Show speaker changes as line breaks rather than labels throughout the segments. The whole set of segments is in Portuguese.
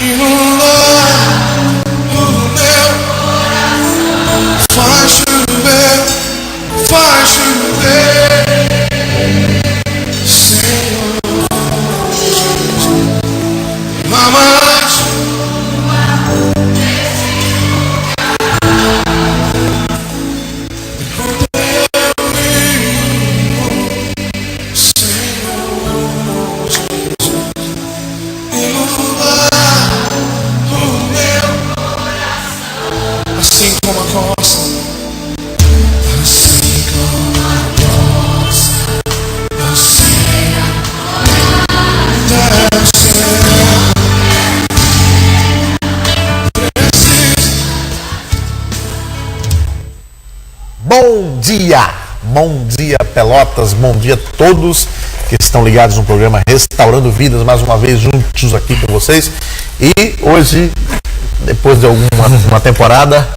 inundar o meu faz chover, Senhor Jesus. Mas assim como a costa, eu sei até o céu.
Bom dia Pelotas, bom dia a todos que estão ligados no programa Restaurando Vidas, mais uma vez juntos aqui com vocês. E hoje, depois de uma temporada,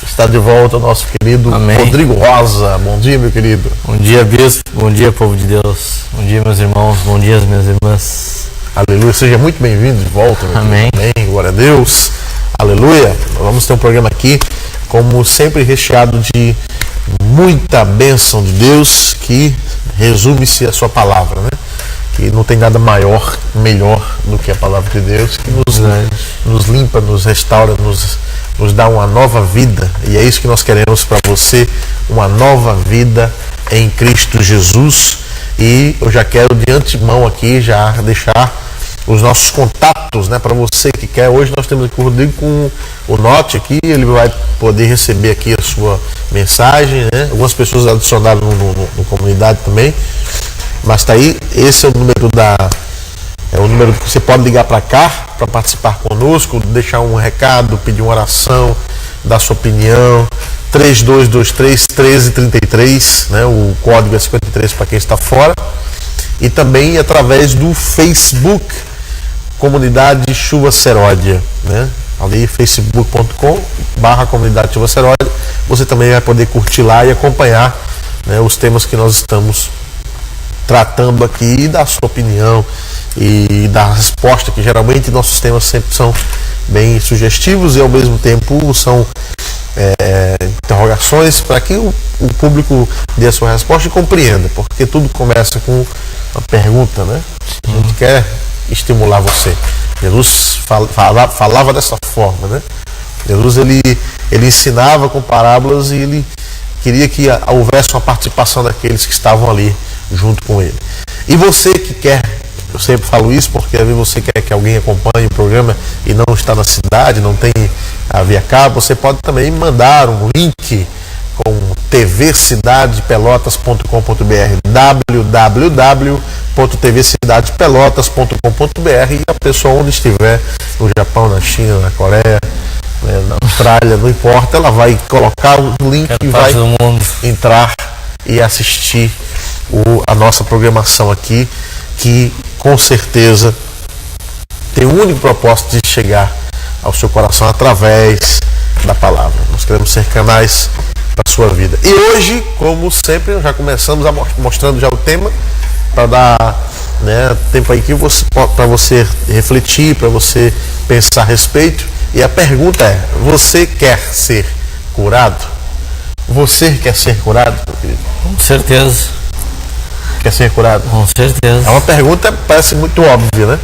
está de volta o nosso querido
Amém.
Rodrigo Rosa. Bom dia, meu querido.
Bom dia, bispo. Bom dia, povo de Deus. Bom dia, meus irmãos. Bom dia, minhas irmãs.
Aleluia, seja muito bem-vindo de volta, meu
Amém.
querido. Amém, glória a Deus. Aleluia. Nós vamos ter um programa aqui, como sempre, recheado de muita bênção de Deus, que resume-se a sua palavra, né? Que não tem nada maior, melhor do que a palavra de Deus, que nos limpa, nos restaura, nos dá uma nova vida. E é isso que nós queremos para você, uma nova vida em Cristo Jesus. E eu já quero de antemão aqui já deixar os nossos contatos, né, para você que quer. Hoje nós temos aqui o Rodrigo com o Note aqui, ele vai poder receber aqui a sua mensagem, né? Algumas pessoas adicionaram no comunidade também, mas tá aí, esse é o número o número que você pode ligar para cá para participar conosco, deixar um recado, pedir uma oração, dar sua opinião. 3223-1333, né? O código é 53 para quem está fora. E também através do Facebook, Comunidade Chuva Seródia, né? Ali facebook.com/Comunidade Chuva Seródia. Você também vai poder curtir lá e acompanhar, né, os temas que nós estamos tratando aqui, e dar a sua opinião e dar a resposta, que geralmente nossos temas sempre são bem sugestivos e ao mesmo tempo são interrogações para que o público dê a sua resposta e compreenda, porque tudo começa com uma pergunta, né? A gente quer estimular você. Jesus falava dessa forma, né? Jesus ele ensinava com parábolas e ele queria que houvesse uma participação daqueles que estavam ali junto com ele. E você que quer, eu sempre falo isso porque às vezes você quer que alguém acompanhe o programa e não está na cidade, não tem a via cabo, você pode também mandar um link com tvcidadepelotas.com.br, www.tvcidadepelotas.com.br, e a pessoa onde estiver, no Japão, na China, na Coreia, né, na Austrália, não importa, ela vai colocar o link e vai entrar e assistir a nossa programação aqui, que com certeza tem o único propósito de chegar ao seu coração através da palavra. Nós queremos ser canais para a sua vida. E hoje, como sempre, já começamos mostrando já o tema, para dar, né, tempo aí que para você refletir, para você pensar a respeito. E a pergunta é: você quer ser curado? Você quer ser curado, meu querido?
Com certeza.
Quer ser curado?
Com certeza.
É uma pergunta que parece muito óbvia, né?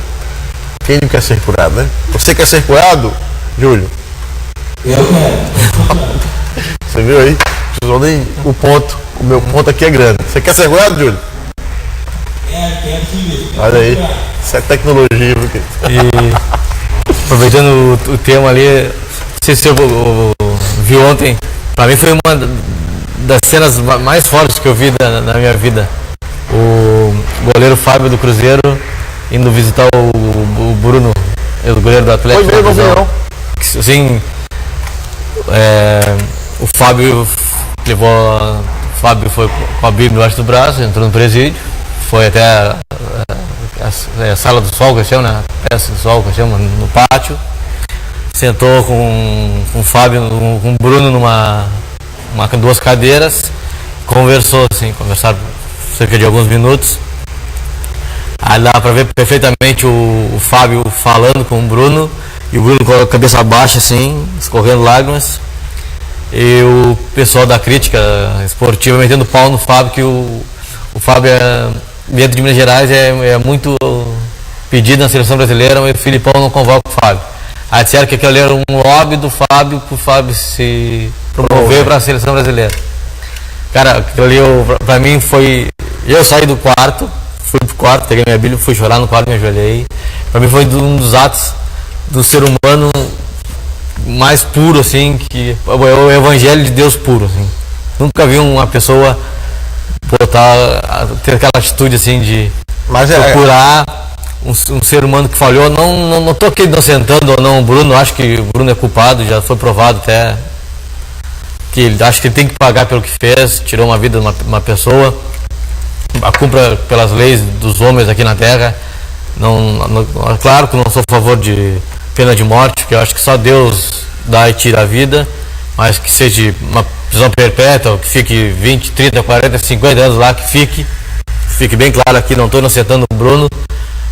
Quem não quer ser curado, né? Você quer ser curado, Júlio?
Eu quero.
Você viu aí? Precisou nem o meu ponto aqui é grande. Você quer ser curado, Júlio?
Quero sim.
Olha aí, isso é tecnologia, porque...
E aproveitando o tema ali, não sei se você viu ontem, pra mim foi uma das cenas mais fortes que eu vi na minha vida. O goleiro Fábio do Cruzeiro indo visitar o Bruno, o goleiro do Atlético.
Foi mesmo, não.
Assim, o Fábio foi com a Bíblia embaixo do braço, entrou no presídio, foi até a sala do sol, que chama, né? Peça do sol, que chama, no pátio, sentou com o Fábio, com o Bruno duas cadeiras, conversaram cerca de alguns minutos. Aí dá pra ver perfeitamente o Fábio falando com o Bruno e o Bruno com a cabeça baixa assim, escorrendo lágrimas, e o pessoal da crítica esportiva metendo pau no Fábio, que o Fábio dentro de Minas Gerais é muito pedido na seleção brasileira, mas o Filipão não convoca o Fábio. Aí disseram que aquilo era um lobby do Fábio para o Fábio se promover para a seleção brasileira. Cara, aquilo ali pra mim foi... Eu saí do quarto, fui pro quarto, peguei minha Bíblia, fui chorar no quarto, me ajoelhei. Pra mim foi um dos atos do ser humano mais puro, assim, que é o evangelho de Deus puro, assim. Nunca vi uma pessoa ter aquela atitude, assim, de procurar um ser humano que falhou. Não tô aqui inocentando ou não o Bruno, acho que o Bruno é culpado, já foi provado até que ele acho que ele tem que pagar pelo que fez, tirou uma vida de uma pessoa, cumpra pelas leis dos homens aqui na terra. Claro que não sou a favor de pena de morte, porque eu acho que só Deus dá e tira a vida, mas que seja uma prisão perpétua, que fique 20, 30, 40, 50 anos lá, que fique bem claro aqui, não estou inocentando o Bruno,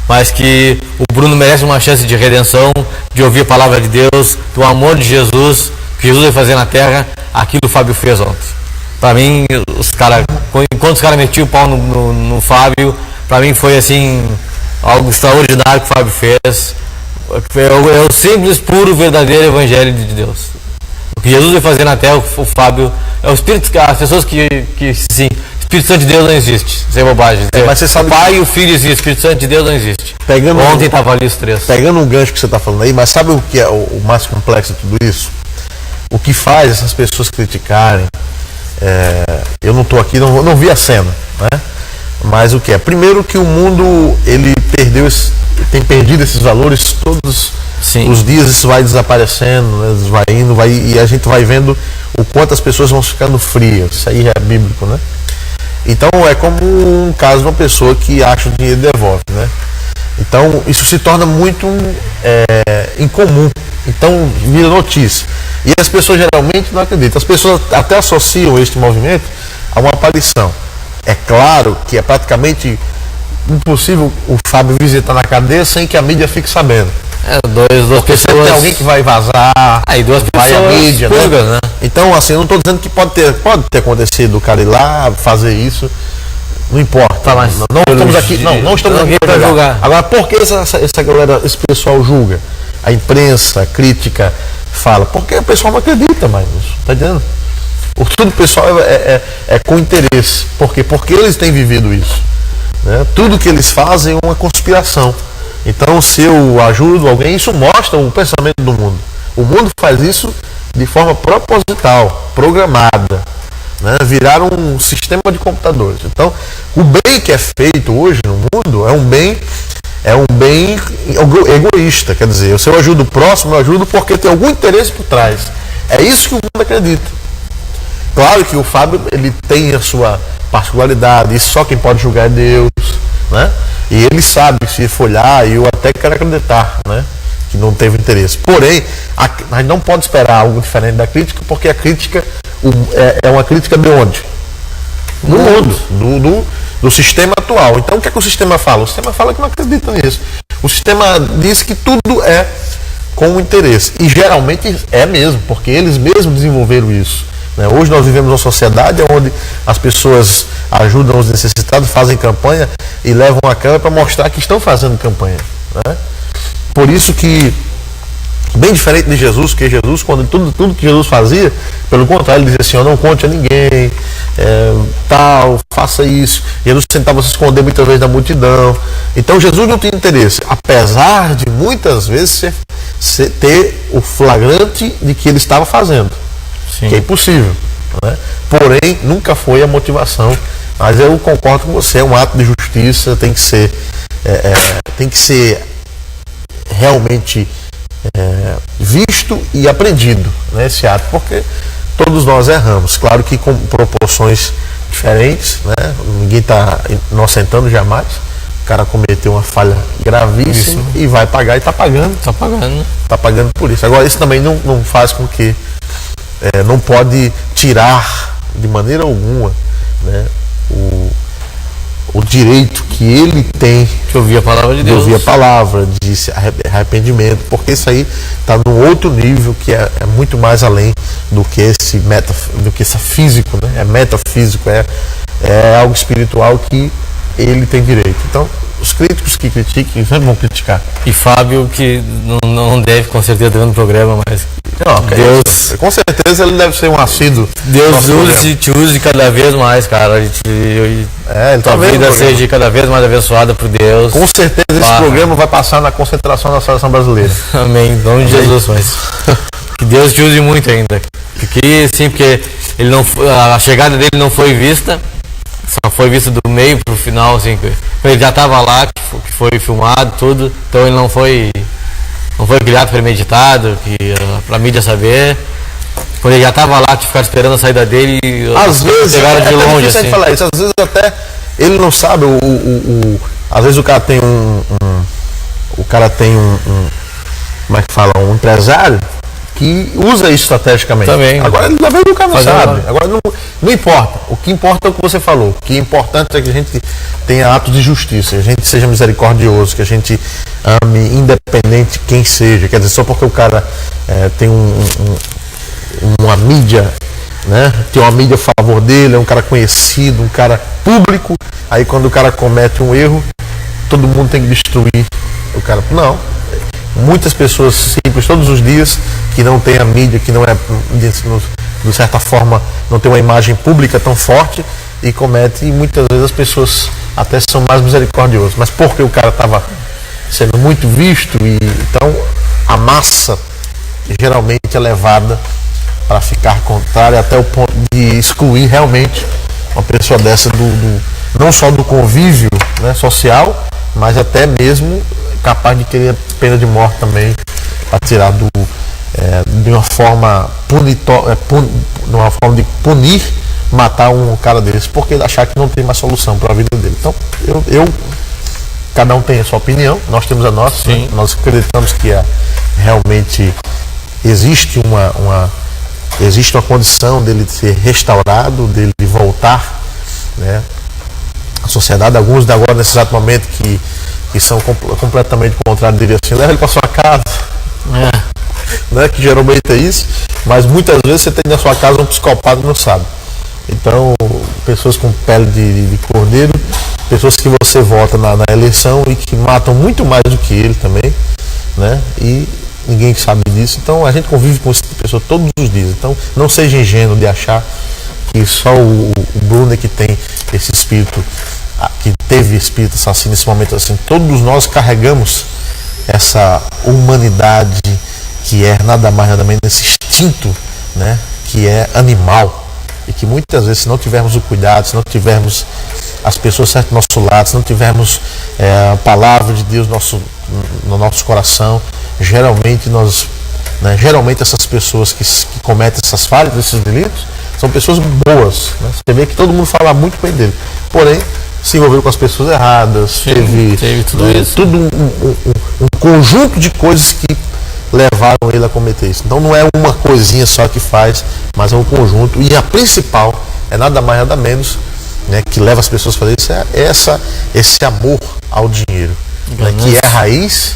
mas que o Bruno merece uma chance de redenção, de ouvir a palavra de Deus, do amor de Jesus, que Jesus vai fazer na terra, aquilo que o Fábio fez ontem. Para mim, enquanto os caras metiam o pau no Fábio, para mim foi assim, algo extraordinário que o Fábio fez. É o simples, puro, verdadeiro evangelho de Deus. O que Jesus vai fazer na terra, o Fábio, é o Espírito, as pessoas que sim, o Espírito Santo de Deus não existe, sem bobagem.
Mas você sabe,
o Pai e o Filho existem, o Espírito Santo de Deus não existe. Ontem estava ali os três.
Pegando um gancho que você está falando aí, mas sabe o que é o mais complexo de tudo isso? O que faz essas pessoas criticarem, eu não estou aqui, não vi a cena, né? Mas o que é? Primeiro que o mundo, ele tem perdido esses valores todos. Sim. Os dias, isso vai desaparecendo, né? Vai indo, e a gente vai vendo o quanto as pessoas vão ficando frias. Isso aí é bíblico, né? Então é como um caso de uma pessoa que acha o dinheiro e devolve, né? Então isso se torna muito incomum. Então vira notícia. E as pessoas geralmente não acreditam. As pessoas até associam este movimento a uma aparição. É claro que é praticamente impossível o Fábio visitar na cadeia sem que a mídia fique sabendo.
Duas pessoas.
Tem alguém que vai vazar,
aí duas
vai
pessoas
a mídia,
públicas, né?
Então, assim, eu não estou dizendo que pode ter acontecido o cara ir lá fazer isso. Não importa.
Tá, mas
não estamos aqui. Não estamos aqui para julgar. Agora, por que essa galera, esse pessoal julga? A imprensa, a crítica fala. Porque o pessoal não acredita mais nisso. Tá entendendo? Tudo pessoal é com interesse. Por quê? Porque eles têm vivido isso. Né? Tudo que eles fazem é uma conspiração. Então, se eu ajudo alguém, isso mostra o pensamento do mundo. O mundo faz isso de forma proposital, programada. Né? Viraram um sistema de computadores. Então, o bem que é feito hoje no mundo é um bem egoísta. Quer dizer, se eu ajudo o próximo, eu ajudo porque tem algum interesse por trás. É isso que o mundo acredita. Claro que o Fábio, ele tem a sua particularidade, e só quem pode julgar é Deus, né? E ele sabe se for olhar, e eu até quero acreditar, né? Que não teve interesse. Porém, a gente não pode esperar algo diferente da crítica, porque a crítica é uma crítica de onde? No mundo, do sistema atual. Então, o que é que o sistema fala? O sistema fala que não acredita nisso. O sistema diz que tudo é com interesse. E geralmente é mesmo, porque eles mesmos desenvolveram isso. Né? Hoje nós vivemos uma sociedade onde as pessoas ajudam os necessitados, fazem campanha e levam a câmera para mostrar que estão fazendo campanha. Né? Por isso que, bem diferente de Jesus, que Jesus, quando tudo que Jesus fazia, pelo contrário, ele dizia assim, não conte a ninguém, faça isso. Jesus tentava se esconder muitas vezes da multidão. Então Jesus não tinha interesse, apesar de muitas vezes ter o flagrante de que ele estava fazendo. Sim. Que é impossível. Né? Porém, nunca foi a motivação. Mas eu concordo com você, é um ato de justiça, tem que ser realmente visto e aprendido, né, esse ato, porque todos nós erramos, claro que com proporções diferentes, né? Ninguém está inocentando jamais. O cara cometeu uma falha gravíssima e vai pagar, e está pagando. Está pagando por isso. Agora, isso também não faz com que não pode tirar de maneira alguma, né, o o direito que ele tem
De ouvir a palavra de
de
Deus.
ouvir a palavra, de arrependimento, porque isso aí está num outro nível que é muito mais além do que esse físico, né? É metafísico, é algo espiritual que ele tem direito. Então, os críticos que criticam sempre vão criticar.
E Fábio, que não deve, com certeza, estar vendo o programa, mas Deus,
Com certeza ele deve ser um assíduo.
Deus
nosso programa.
te use cada vez mais, cara.
Ele tá
Tua
vendo o
vida
programa.
seja cada vez mais abençoada por Deus.
Com certeza esse
Ah.
programa vai passar na concentração da seleção brasileira.
Amém. Em nome de Jesus, mas que Deus te use muito ainda. Porque ele não, a chegada dele não foi vista, só foi vista do meio pro final, assim, ele já estava lá, que foi filmado, tudo, então ele não foi criado premeditado, pra mídia saber. Quando ele já estava lá, que ficaram esperando a saída dele,
Às vezes,
pegaram de longe,
difícil a
assim.
gente falar isso, às vezes até ele não sabe, às vezes o cara tem como é que fala, um empresário que usa isso estrategicamente.
Também.
Agora ele não o cara não
Fazer
sabe.
uma-
Agora não importa. O que importa é o que você falou. O que é importante é que a gente tenha atos de justiça, que a gente seja misericordioso, que a gente ame independente de quem seja. Quer dizer, só porque o cara tem uma mídia, né? Tem uma mídia a favor dele, é um cara conhecido, um cara público, aí quando o cara comete um erro, todo mundo tem que destruir o cara. Não. Muitas pessoas simples todos os dias que não tem a mídia, que não é, de certa forma, não tem uma imagem pública tão forte e comete, e muitas vezes as pessoas até são mais misericordiosas, mas porque o cara estava sendo muito visto, e então a massa geralmente é levada para ficar contrária até o ponto de excluir realmente uma pessoa dessa não só do convívio, né, social, mas até mesmo capaz de querer pena de morte também, para tirar de uma forma de punir, matar um cara desse, porque ele achar que não tem mais solução para a vida dele. Então, cada um tem a sua opinião, nós temos a nossa, né? Nós acreditamos que realmente existe uma condição dele ser restaurado, dele voltar, né, à sociedade. Alguns de agora, nesse exato momento, que são completamente contrários, diria assim, leva ele para sua casa, né, que geralmente é isso, mas muitas vezes você tem na sua casa um psicopata e não sabe. Então, pessoas com pele de cordeiro, pessoas que você vota na eleição e que matam muito mais do que ele também, né, e ninguém sabe disso. Então, a gente convive com essa pessoa todos os dias. Então, não seja ingênuo de achar que só o Bruno é que tem esse espírito, que teve espírito assassino nesse momento. Assim, todos nós carregamos essa humanidade que é nada mais nada menos esse instinto, né, que é animal, e que muitas vezes, se não tivermos o cuidado, se não tivermos as pessoas certas do nosso lado, se não tivermos a palavra de Deus no nosso coração, geralmente essas pessoas que cometem essas falhas, esses delitos, são pessoas boas, né? Você vê que todo mundo fala muito bem dele, porém se envolveu com as pessoas erradas, teve
tudo isso.
Tudo um conjunto de coisas que levaram ele a cometer isso. Então não é uma coisinha só que faz, mas é um conjunto, e a principal é nada mais nada menos, né, que leva as pessoas a fazer isso, esse amor ao dinheiro, né, que é a raiz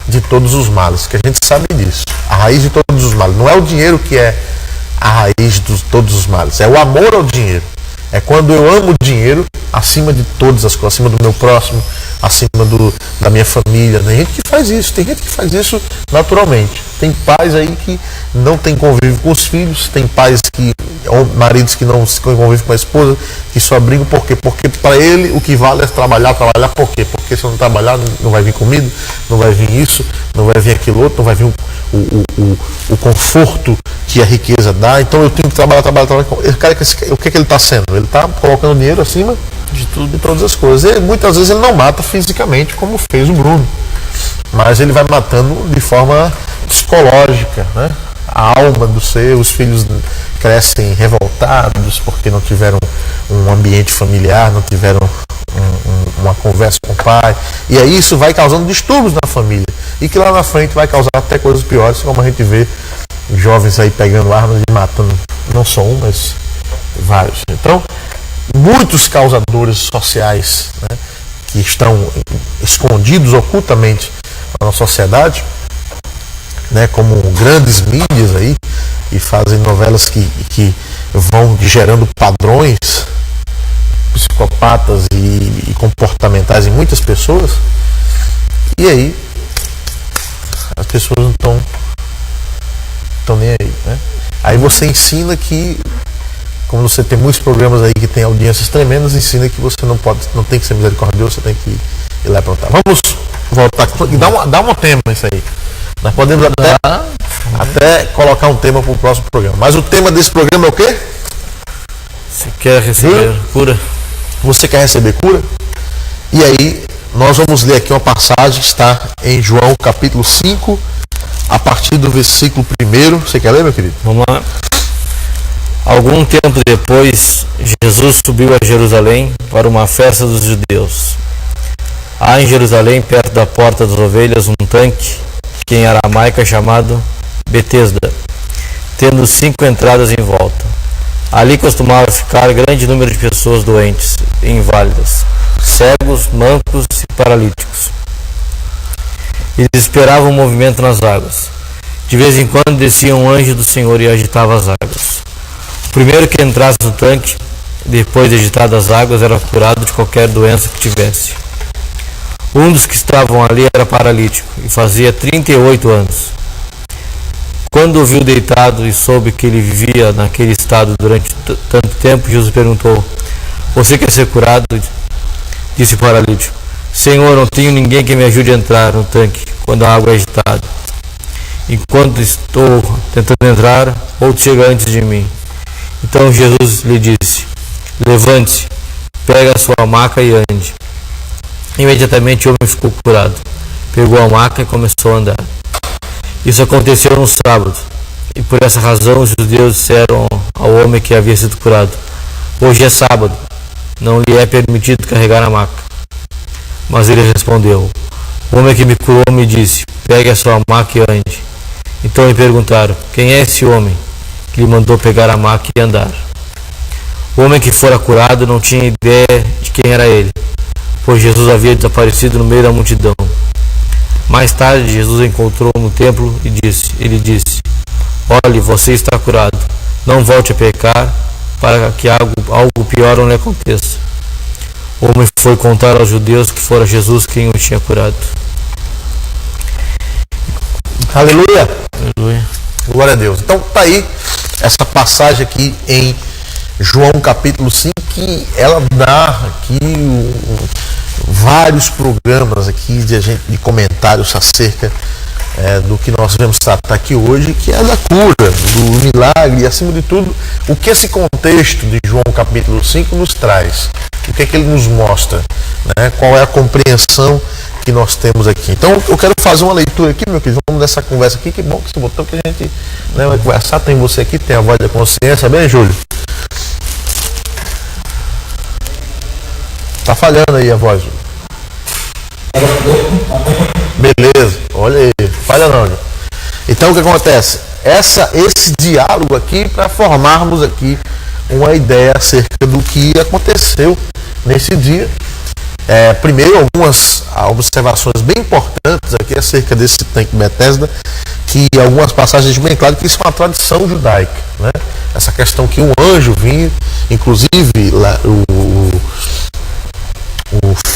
de todos os males, que a gente sabe disso. A raiz de todos os males não é o dinheiro que é a raiz de todos os males, é o amor ao dinheiro. É quando eu amo o dinheiro acima de todas as coisas, acima do meu próximo, acima da minha família. Tem gente que faz isso naturalmente. Tem pais aí que não tem convívio com os filhos, tem pais maridos que não se convivem com a esposa, que só brigam. Por quê? Porque para ele o que vale é trabalhar. Por quê? Porque se eu não trabalhar não vai vir comida, não vai vir isso, não vai vir aquilo outro, não vai vir o conforto que a riqueza dá. Então eu tenho que trabalhar. Esse cara, o que ele está sendo? Ele está colocando dinheiro acima de tudo, de todas as coisas. E muitas vezes ele não mata fisicamente, como fez o Bruno, mas ele vai matando de forma psicológica, né? A alma do ser. Os filhos crescem revoltados porque não tiveram um ambiente familiar, não tiveram uma conversa com o pai, e aí isso vai causando distúrbios na família, e que lá na frente vai causar até coisas piores, como a gente vê jovens aí pegando armas e matando não só um, mas vários. Então, muitos causadores sociais, né, que estão escondidos ocultamente na nossa sociedade, né, como grandes mídias aí, e fazem novelas que vão gerando padrões psicopatas e comportamentais em muitas pessoas, e aí as pessoas não estão nem aí, né? Aí você ensina que, como você tem muitos programas aí que tem audiências tremendas, ensina que você não tem que ser misericordioso, você tem que ir lá aprontar. Vamos voltar e dá um tema isso aí. Nós podemos até colocar um tema para o próximo programa. Mas o tema desse programa é o quê?
Você quer receber cura?
Você quer receber cura? E aí, nós vamos ler aqui uma passagem que está em João capítulo 5, a partir do versículo 1. Você quer ler, meu querido?
Vamos lá. Algum tempo depois, Jesus subiu a Jerusalém para uma festa dos judeus. Há em Jerusalém, perto da porta das ovelhas, um tanque, que em aramaico é chamado Betesda, tendo 5 entradas em volta. Ali costumava ficar grande número de pessoas doentes e inválidas, cegos, mancos e paralíticos. Eles esperavam um movimento nas águas. De vez em quando descia um anjo do Senhor e agitava as águas. O primeiro que entrasse no tanque, depois de agitadas as águas, era curado de qualquer doença que tivesse. Um dos que estavam ali era paralítico e fazia 38 anos. Quando o viu deitado e soube que ele vivia naquele estado durante tanto tempo, Jesus perguntou: "Você quer ser curado?" Disse o paralítico: "Senhor, não tenho ninguém que me ajude a entrar no tanque quando a água é agitada. Enquanto estou tentando entrar, outro chega antes de mim." Então Jesus lhe disse: "Levante-se, pega a sua maca e ande." Imediatamente o homem ficou curado, pegou a maca e começou a andar. Isso aconteceu no sábado, e por essa razão os judeus disseram ao homem que havia sido curado: "Hoje é sábado, não lhe é permitido carregar a maca." Mas ele respondeu: "O homem que me curou me disse: pegue a sua maca e ande." Então lhe perguntaram: "Quem é esse homem que lhe mandou pegar a maca e andar?" O homem que fora curado não tinha ideia de quem era ele, pois Jesus havia desaparecido no meio da multidão. Mais tarde, Jesus o encontrou no templo e ele disse: "Olhe, você está curado. Não volte a pecar, para que algo pior não lhe aconteça." O homem foi contar aos judeus que fora Jesus quem o tinha curado.
Aleluia!
Aleluia.
Glória a Deus. Então tá aí essa passagem aqui em João capítulo 5, que ela dá aqui vários programas aqui de comentários acerca do que nós vamos tratar aqui hoje, que é da cura, do milagre e, acima de tudo, o que esse contexto de João capítulo 5 nos traz, o que é que ele nos mostra, né? Qual é a compreensão que nós temos aqui. Então eu quero fazer uma leitura aqui, meu querido, vamos nessa conversa aqui, que bom que você botou, que a gente, né, vai conversar, tem você aqui, tem a voz da consciência, bem, Júlio? Tá falhando aí a voz, Júlio. Beleza, olha aí, falha não, Júlio. Então o que acontece? Esse diálogo aqui, para formarmos aqui uma ideia acerca do que aconteceu nesse dia. Primeiro, algumas observações bem importantes aqui acerca desse tanque Betesda, que algumas passagens bem claras que isso é uma tradição judaica, né? Essa questão que um anjo vinha, inclusive lá,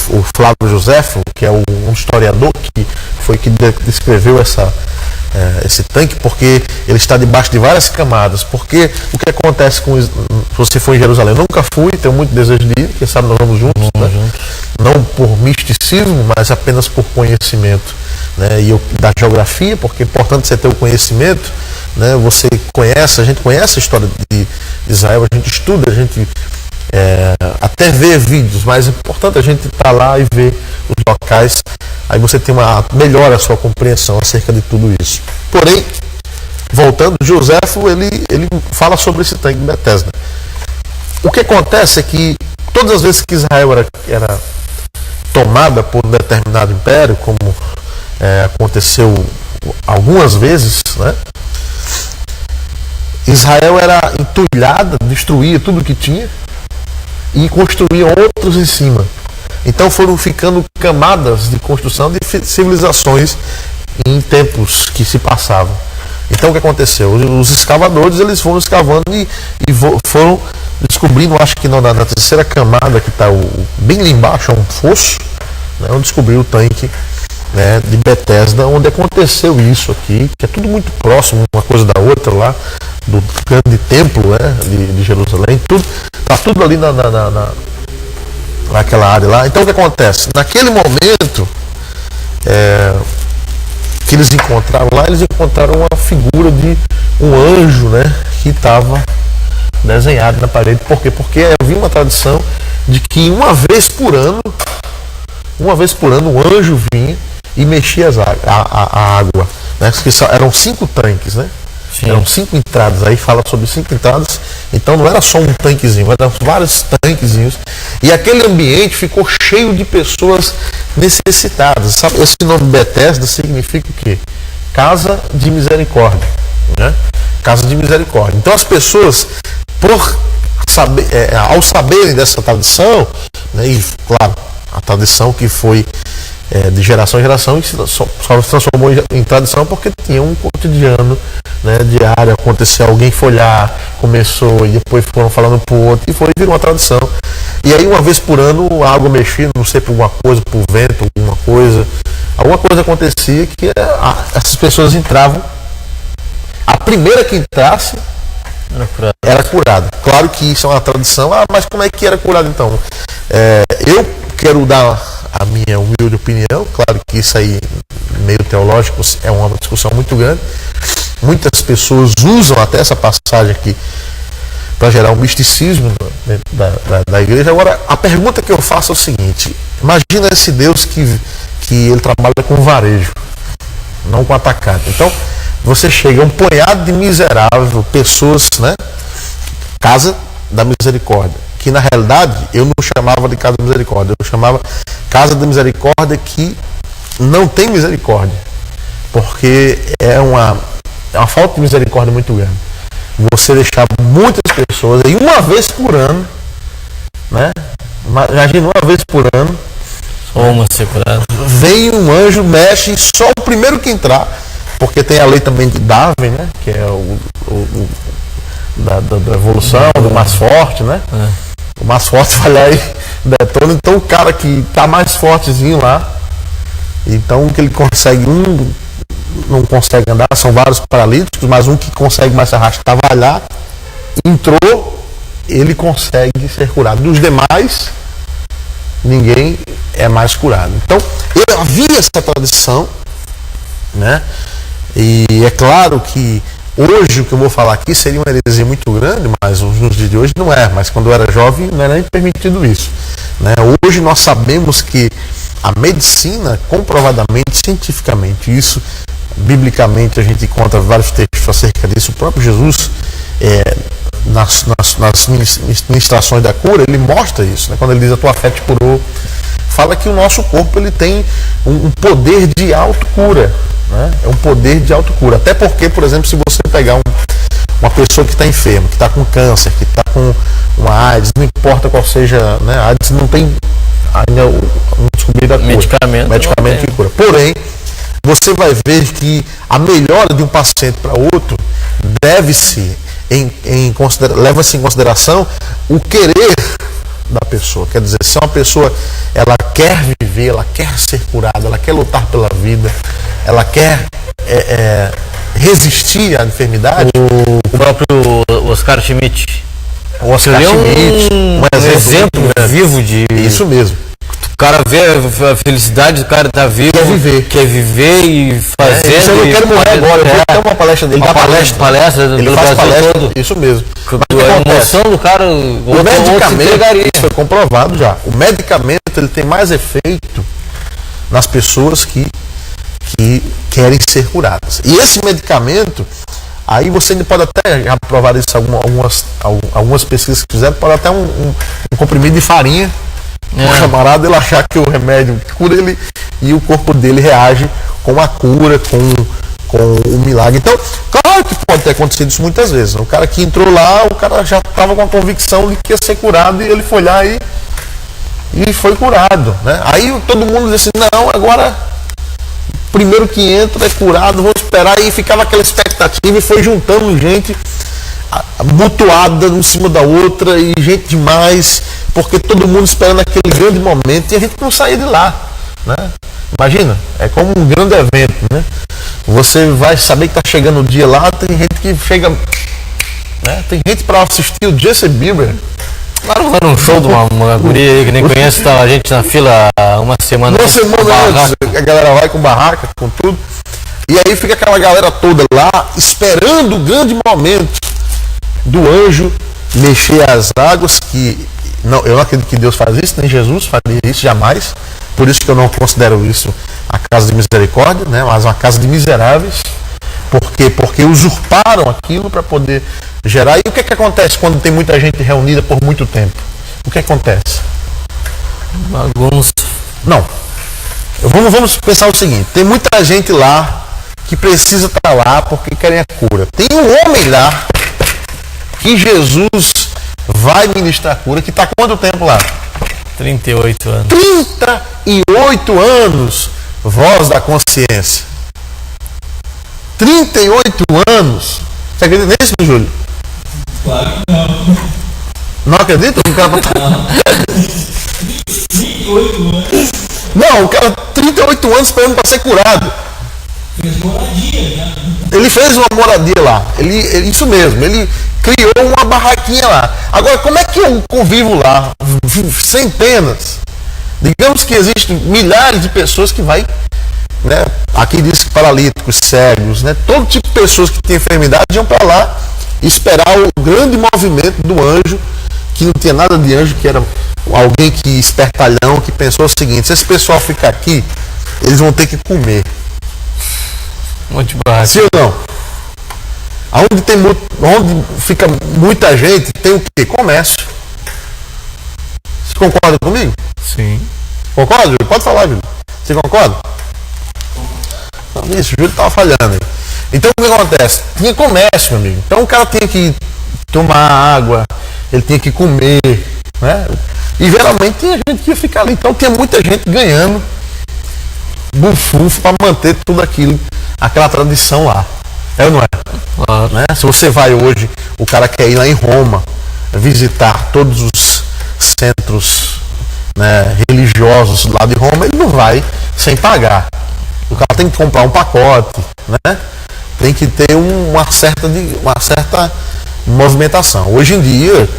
o Flávio Joséfo, que é um historiador que foi que descreveu esse tanque, porque ele está debaixo de várias camadas. Porque o que acontece se você for em Jerusalém? Eu nunca fui, tenho muito desejo de ir, quem sabe nós vamos juntos, né? Não por misticismo, mas apenas por conhecimento, né? Da geografia, porque é importante você ter o conhecimento, né? A gente conhece a história de Israel, a gente estuda, a gente até vê vídeos, mas é importante a gente estar lá e ver os locais, aí você tem melhora a sua compreensão acerca de tudo isso. Porém, voltando, Joséfo, ele fala sobre esse tanque de Betesda. O que acontece é que todas as vezes que Israel era tomada por um determinado império, como aconteceu algumas vezes, né? Israel era entulhada, destruía tudo que tinha, e construíam outros em cima. Então foram ficando camadas de construção de civilizações em tempos que se passavam. Então o que aconteceu? Os escavadores, eles foram escavando e foram descobrindo, acho que na terceira camada, que está bem lá embaixo, é um fosso, né, onde descobriu o tanque, né, de Betesda, onde aconteceu isso aqui, que é tudo muito próximo uma coisa da outra lá, do grande templo, né, de Jerusalém, está tudo ali naquela área lá. Então o que acontece? Naquele momento que eles encontraram lá, eles encontraram uma figura de um anjo, né, que estava desenhado na parede. Por quê? Porque havia uma tradição de que uma vez por ano um anjo vinha e mexia a água, né? Eram 5 tanques, né?
Sim.
Eram 5 entradas. Aí fala sobre 5 entradas. Então não era só um tanquezinho, eram vários tanquezinhos. E aquele ambiente ficou cheio de pessoas necessitadas. Sabe? Esse nome Betesda significa o quê? Casa de misericórdia, né? Casa de misericórdia. Então as pessoas, ao saberem dessa tradição, né, e claro, a tradição que foi de geração em geração, e só se transformou em tradição porque tinha um cotidiano, né, diário, aconteceu, alguém foi lá, começou, e depois foram falando pro outro, e virou uma tradição. E aí uma vez por ano a água mexia, não sei, por alguma coisa, por vento, alguma coisa acontecia que essas pessoas entravam. A primeira que entrasse era curada. Claro que isso é uma tradição. Mas como é que era curado então? Eu quero dar a minha humilde opinião. Claro que isso aí, meio teológico, é uma discussão muito grande. Muitas pessoas usam até essa passagem aqui para gerar um misticismo dentro da igreja. Agora, a pergunta que eu faço é o seguinte: imagina esse Deus que ele trabalha com varejo, não com atacado. Então, você chega a um punhado de miserável, pessoas, né? Casa da misericórdia. Que na realidade eu não chamava de casa da misericórdia, eu chamava casa da misericórdia que não tem misericórdia. Porque é uma falta de misericórdia muito grande. Você deixar muitas pessoas, e uma vez por ano, né? Imagina, uma vez por ano, vem um anjo, mexe, e só o primeiro que entrar. Porque tem a lei também de Darwin, né? Que é da evolução, do mais forte, né? O mais forte vai lá e detona. Então o cara que tá mais fortezinho lá, então que ele consegue, não consegue andar, são vários paralíticos, mas um que consegue mais se arrastar vai lá, entrou, ele consegue ser curado. Dos demais, ninguém é mais curado. Então havia essa tradição, né? E é claro que hoje o que eu vou falar aqui seria uma heresia muito grande, mas nos dias de hoje não é. Mas quando eu era jovem não era nem permitido isso, né? Hoje nós sabemos que a medicina, comprovadamente, cientificamente, isso, biblicamente a gente encontra vários textos acerca disso. O próprio Jesus, nas ministrações da cura, ele mostra isso, né? Quando ele diz a tua fé te curou, fala que o nosso corpo ele tem um poder de autocura, né? É um poder de autocura. Até porque, por exemplo, se você pegar uma pessoa que está enferma, que está com câncer, que está com uma AIDS, não importa qual seja, né? A AIDS não tem ainda não descobrido a cura. Medicamento que cura. Porém, você vai ver que a melhora de um paciente para outro leva-se em consideração o querer da pessoa. Quer dizer, se uma pessoa ela quer viver, ela quer ser curada, ela quer lutar pela vida, ela quer resistir à enfermidade.
O próprio Oscar Schmidt.
O Oscar Schmidt,
um exemplo vivo de...
Isso mesmo.
O cara vê a felicidade do cara estar vivo, quer viver e fazer.
Isso eu não quero morrer agora. Eu vou ter uma palestra dele.
Ele faz palestra todo.
Isso mesmo.
A emoção do cara,
o medicamento, isso foi comprovado já. O medicamento ele tem mais efeito nas pessoas que querem ser curadas. E esse medicamento, aí você ainda pode até aprovar isso, algumas pesquisas que fizeram, pode até um comprimido de farinha. O camarada ele achar que o remédio cura ele e o corpo dele reage com a cura, com o milagre. Então, claro Claro que pode ter acontecido isso muitas vezes. O cara que entrou lá, o cara já estava com a convicção de que ia ser curado e ele foi lá e foi curado, né? Aí todo mundo diz assim, não, agora primeiro que entra é curado, vou esperar, e ficava aquela expectativa e foi juntando gente mutuada em cima da outra e gente demais, porque todo mundo esperando aquele grande momento e a gente não saía de lá, né? Imagina, é como um grande evento, né? Você vai saber que está chegando o dia lá, tem gente que chega, né? Tem gente para assistir o Justin Bieber.
Claro, vai num show de uma guria aí que nem conhece, tá a gente na fila uma semana.
Uma semana antes, a galera vai com barraca, com tudo. E aí fica aquela galera toda lá, esperando o grande momento do anjo mexer as águas, que não, eu não acredito que Deus faz isso, nem Jesus faria isso jamais. Por isso que eu não considero isso a casa de misericórdia, né? Mas uma casa de miseráveis. Por quê? Porque usurparam aquilo para poder gerar. E o que é que acontece quando tem muita gente reunida por muito tempo? O que acontece?
Bagunça.
Não. Vamos pensar o seguinte. Tem muita gente lá que precisa estar lá porque querem a cura. Tem um homem lá que Jesus vai ministrar a cura, que está quanto tempo lá?
38 anos.
38 anos, voz da consciência. 38 anos. Você acredita nisso, Júlio?
Claro que não.
Não acredita? O cara...
38 anos.
Não, o cara 38 anos esperando para ser curado.
Fez moradia, né?
Ele fez uma moradia lá. Isso mesmo, ele criou uma barraquinha lá. Agora, como é que eu convivo lá? Centenas. Digamos que existem milhares de pessoas que vai, né? Aqui diz que paralíticos, cegos, né? Todo tipo de pessoas que têm enfermidade iam para lá esperar o grande movimento do anjo, que não tinha nada de anjo, que era alguém que espertalhão, que pensou o seguinte: se esse pessoal ficar aqui, eles vão ter que comer.
Um monte de barraca.
Sim ou não? Onde fica muita gente, tem o quê? Comércio. Você concorda comigo?
Sim.
Concorda, Júlio? Pode falar, Júlio. Você concorda? Não, isso, o Júlio estava falhando aí. Então o que acontece? Tinha comércio, meu amigo. Então o cara tinha que tomar água, ele tinha que comer, né? E geralmente tinha gente que ia ficar ali. Então tinha muita gente ganhando bufufo para manter tudo aquilo, aquela tradição lá. É ou não é?
Claro.
Né? Se você vai hoje, o cara quer ir lá em Roma, visitar todos os centros, né, religiosos lá de Roma, ele não vai sem pagar. O cara tem que comprar um pacote, né? Tem que ter uma certa movimentação. Hoje em dia,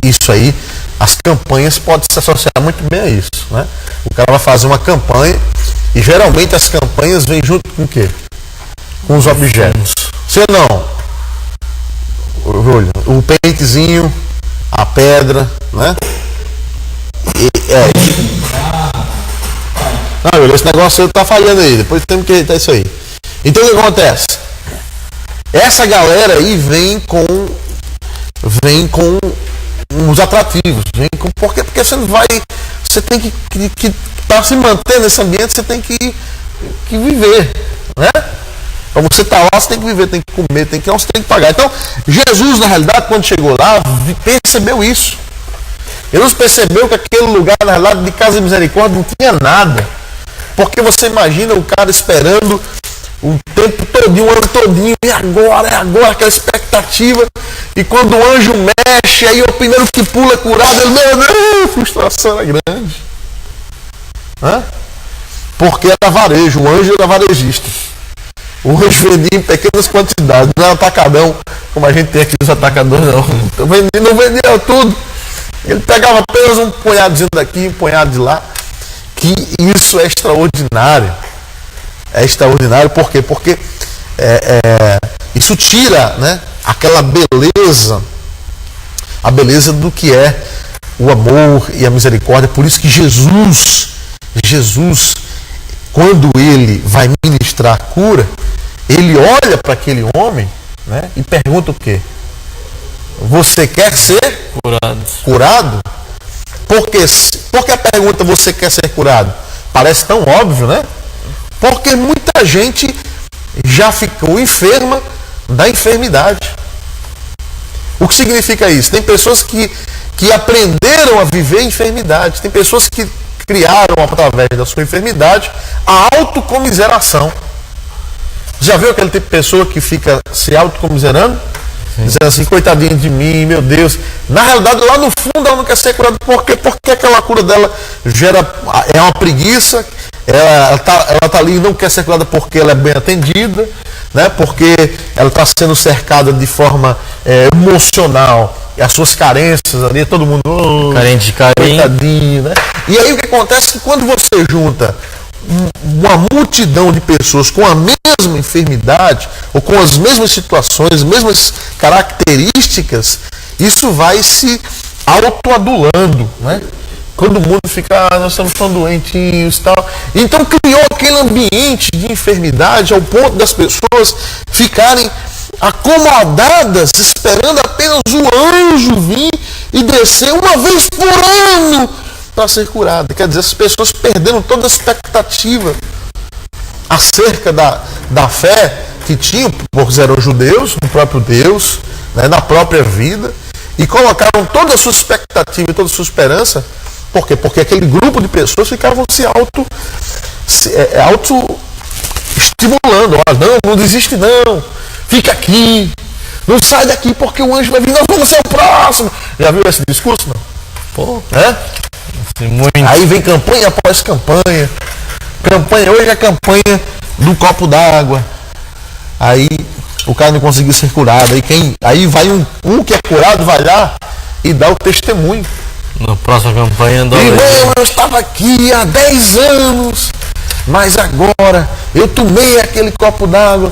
isso aí, as campanhas podem se associar muito bem a isso, né? O cara vai fazer uma campanha e geralmente as campanhas vêm junto com o quê? Com os objetos. Sim ou não? Júlio, o pentezinho, a pedra, né? Não, Júlio, esse negócio tá falhando aí. Depois temos que ajeitar isso aí. Então o que acontece? Essa galera aí vem com uns atrativos, porque você não vai, você tem que para se manter nesse ambiente, você tem que viver, né? Para você estar lá, você tem que viver, tem que comer, você tem que pagar. Então, Jesus, na realidade, quando chegou lá, percebeu isso. Jesus percebeu que aquele lugar, na realidade, de casa de misericórdia, não tinha nada. Porque você imagina o cara esperando o tempo todinho, o ano todinho, e agora, aquela expectativa. E quando o anjo mexe, aí o primeiro que pula é curado, ele, meu Deus, a frustração é grande. Hã? Porque era varejo, o anjo era varejista. O anjo vendia em pequenas quantidades, não era atacadão, como a gente tem aqui os atacadores, não. Então, não vendia tudo. Ele pegava apenas um punhadozinho daqui, um punhado de lá. Que isso é extraordinário. É extraordinário por quê? Porque isso tira, né, aquela beleza, a beleza do que é o amor e a misericórdia. Por isso que Jesus, quando ele vai ministrar a cura, ele olha para aquele homem, né, e pergunta o quê? Você quer ser curado? Por que a pergunta você quer ser curado? Parece tão óbvio, né? Porque muita gente já ficou enferma da enfermidade. O que significa isso? Tem pessoas que aprenderam a viver enfermidade. Tem pessoas que criaram, através da sua enfermidade, a autocomiseração. Já viu aquele tipo de pessoa que fica se autocomiserando? Dizendo assim, coitadinha de mim, meu Deus. Na realidade, lá no fundo, ela não quer ser curada. Por quê? Porque aquela cura dela é uma preguiça. Ela tá ali e não quer ser curada porque ela é bem atendida, né? Porque ela está sendo cercada de forma emocional. E as suas carências ali, todo mundo...
Carente de carinho.
Coitadinho, né? E aí o que acontece é que quando você junta uma multidão de pessoas com a mesma enfermidade, ou com as mesmas situações, mesmas características, isso vai se autoadulando, né? Todo mundo fica, nós estamos tão doentinhos e tal. Então criou aquele ambiente de enfermidade ao ponto das pessoas ficarem acomodadas, esperando apenas o anjo vir e descer uma vez por ano para ser curada. Quer dizer, as pessoas perderam toda a expectativa acerca da fé que tinham, porque eram judeus, no próprio Deus, né, na própria vida, e colocaram toda a sua expectativa e toda a sua esperança. Por quê? Porque aquele grupo de pessoas ficavam se auto-estimulando. Olha, não desiste não, fica aqui, não sai daqui porque o anjo vai vir, nós vamos ser o próximo. Já viu esse discurso? Não?
Pô,
Muito. Aí vem campanha após campanha. Campanha, hoje é a campanha do copo d'água. Aí o cara não conseguiu ser curado. Aí vai um que é curado, vai lá e dá o testemunho.
Na próxima campanha,
irmão, eu estava aqui há 10 anos, mas agora eu tomei aquele copo d'água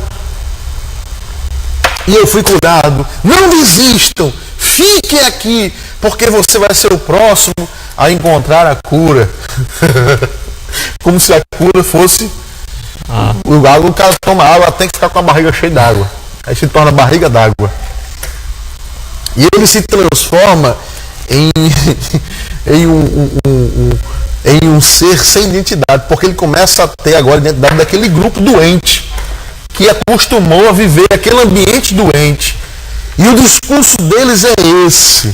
e eu fui curado. Não desistam, fiquem aqui, porque você vai ser o próximo a encontrar a cura. Como se a cura fosse o cara toma água, tem que ficar com a barriga cheia d'água. Aí se torna barriga d'água. E ele se transforma em um ser sem identidade, porque ele começa a ter agora a identidade daquele grupo doente que acostumou a viver aquele ambiente doente. E o discurso deles é esse.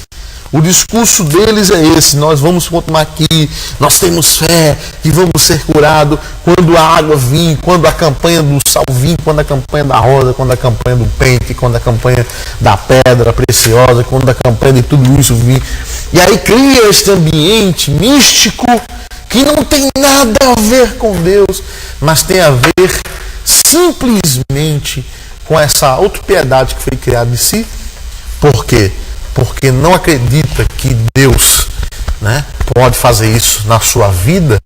O discurso deles é esse: nós vamos continuar aqui, nós temos fé e vamos ser curados quando a água vir, quando a campanha do sal vir, quando a campanha da rosa, quando a campanha do pente, quando a campanha da pedra preciosa, quando a campanha de tudo isso vir. E aí cria esse ambiente místico que não tem nada a ver com Deus, mas tem a ver simplesmente com essa autopiedade que foi criada em si. Por quê? Porque não acredita que Deus, né, pode fazer isso na sua vida,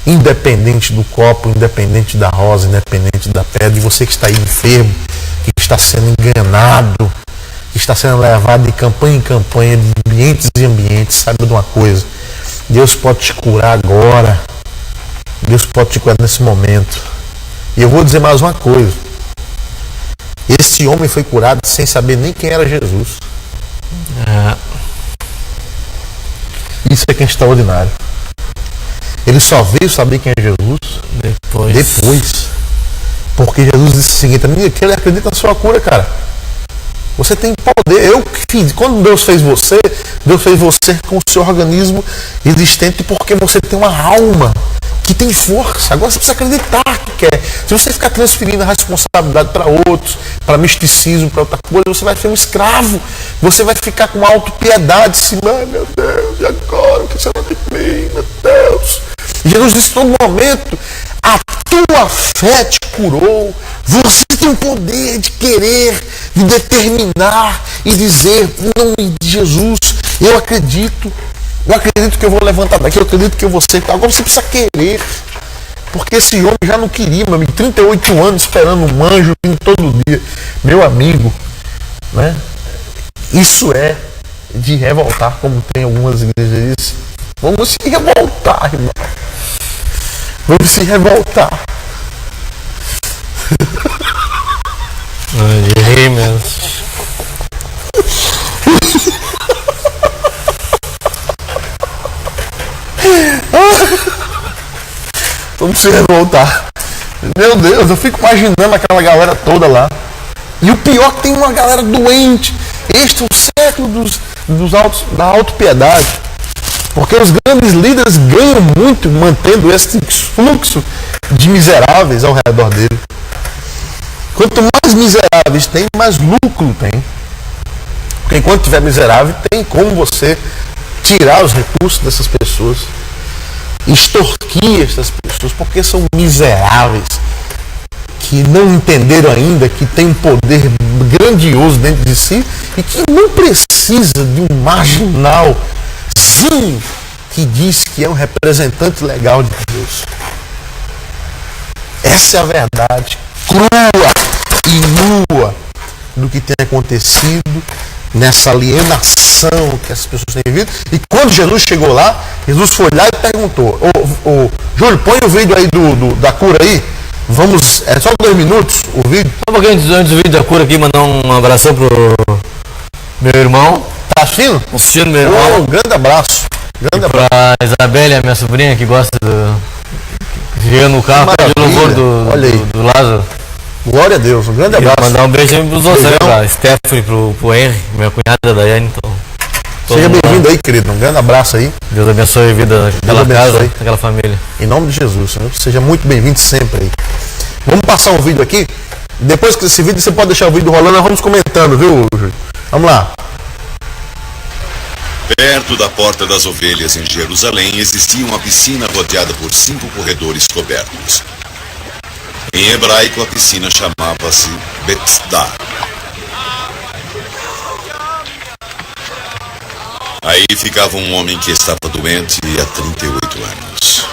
independente do copo, independente da rosa, independente da pedra. E você que está aí enfermo, que está sendo enganado, que está sendo levado de campanha em campanha, de ambientes em ambientes, saiba de uma coisa: Deus pode te curar agora. Deus pode te curar nesse momento. E eu vou dizer mais uma coisa: esse homem foi curado sem saber nem quem era Jesus. Isso é que é extraordinário. Ele só veio saber quem é Jesus depois. Porque Jesus disse o seguinte: que ele acredita na sua cura, cara. Você tem poder. Quando Deus fez você com o seu organismo existente, porque você tem uma alma que tem força. Agora você precisa acreditar que quer. Se você ficar transferindo a responsabilidade para outros, para misticismo, para outra coisa, você vai ser um escravo. Você vai ficar com autopiedade, assim: ai meu Deus, e agora? O que você vai ter que mim, meu Deus? E Jesus disse: todo momento, a tua fé te curou. Você tem o poder de querer, de determinar e dizer: em nome de Jesus, eu acredito que eu vou levantar daqui, eu acredito que eu vou ser. Agora você precisa querer. Porque esse homem já não queria, meu amigo, 38 anos esperando um anjo vindo todo dia. Meu amigo, né? Isso é de revoltar, como tem algumas igrejas. Vamos se revoltar, irmão. Vamos se revoltar.
Errei mesmo.
Vamos se revoltar. Meu Deus, eu fico imaginando aquela galera toda lá. E o pior é que tem uma galera doente. Este é o século da autopiedade. Porque os grandes líderes ganham muito mantendo esse fluxo de miseráveis ao redor dele. Quanto mais miseráveis tem, mais lucro tem. Porque enquanto tiver miserável, tem como você tirar os recursos dessas pessoas, extorquir essas pessoas, porque são miseráveis, que não entenderam ainda que tem um poder grandioso dentro de si e que não precisa de um marginalzinho que diz que é um representante legal de Deus. Essa é a verdade crua e nua do que tem acontecido nessa alienação que essas pessoas têm vivido. E quando Jesus chegou lá, Jesus foi lá e perguntou: Júlio, põe o vídeo aí da cura aí. Vamos, é só 2 minutos o vídeo.
Só um pouquinho antes do vídeo da cura aqui, mandar um abração pro meu irmão.
Tá assistindo?
Assistindo meu irmão.
Um grande abraço.
Pra Isabelle, a minha sobrinha, que gosta de ver no carro, pede o louvor do Lázaro.
Glória a Deus, um grande abraço.
Mandar um beijo aí pros outros, pra Stephanie, pro Henry, minha cunhada Daiane. Então,
seja bem-vindo aí, querido. Um grande abraço aí.
Deus abençoe a vida daquela casa, daquela família.
Em nome de Jesus, Senhor. Seja muito bem-vindo sempre aí. Vamos passar um vídeo aqui. Depois que esse vídeo, você pode deixar o vídeo rolando, nós vamos comentando, viu, Júlio? Vamos lá.
Perto da Porta das Ovelhas, em Jerusalém, existia uma piscina rodeada por 5 corredores cobertos. Em hebraico, a piscina chamava-se Bethesda. Aí ficava um homem que estava doente há 38 anos.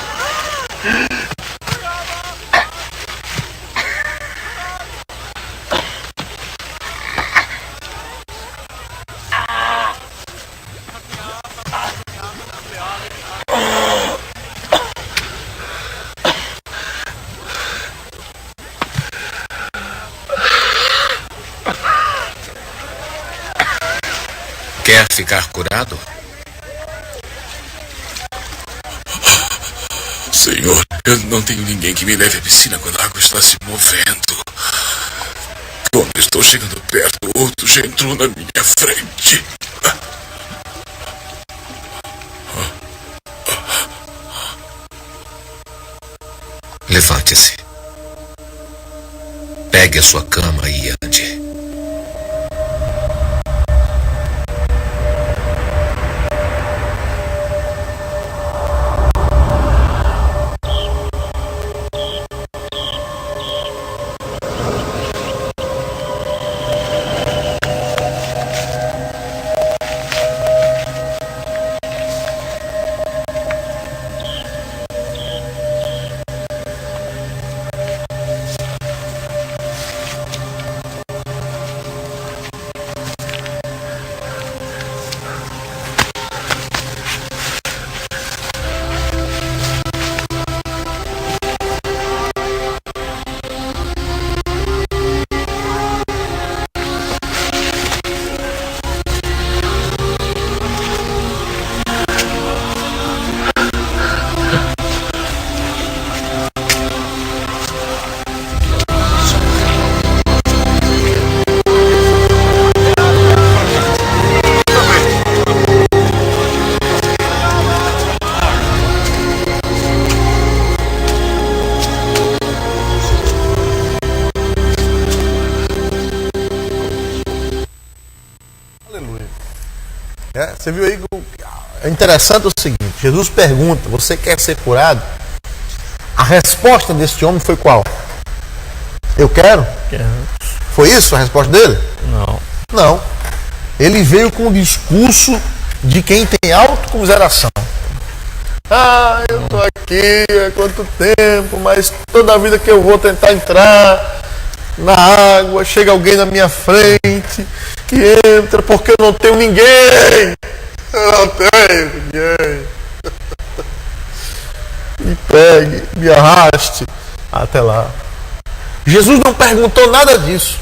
Quer ficar curado?
Senhor, eu não tenho ninguém que me leve à piscina quando a água está se movendo. Quando estou chegando perto, outro já entrou na minha frente.
Levante-se. Pegue a sua cama e ande.
Você viu aí que é interessante o seguinte: Jesus pergunta, você quer ser curado? A resposta desse homem foi qual? Eu quero?
Quero.
Foi isso a resposta dele?
Não.
Não. Ele veio com o discurso de quem tem autocomiseração. Ah, eu tô aqui há quanto tempo, mas toda a vida que eu vou tentar entrar na água, chega alguém na minha frente e entra porque eu não tenho ninguém. Eu não tenho ninguém. Me pegue, me arraste até lá. Jesus não perguntou nada disso.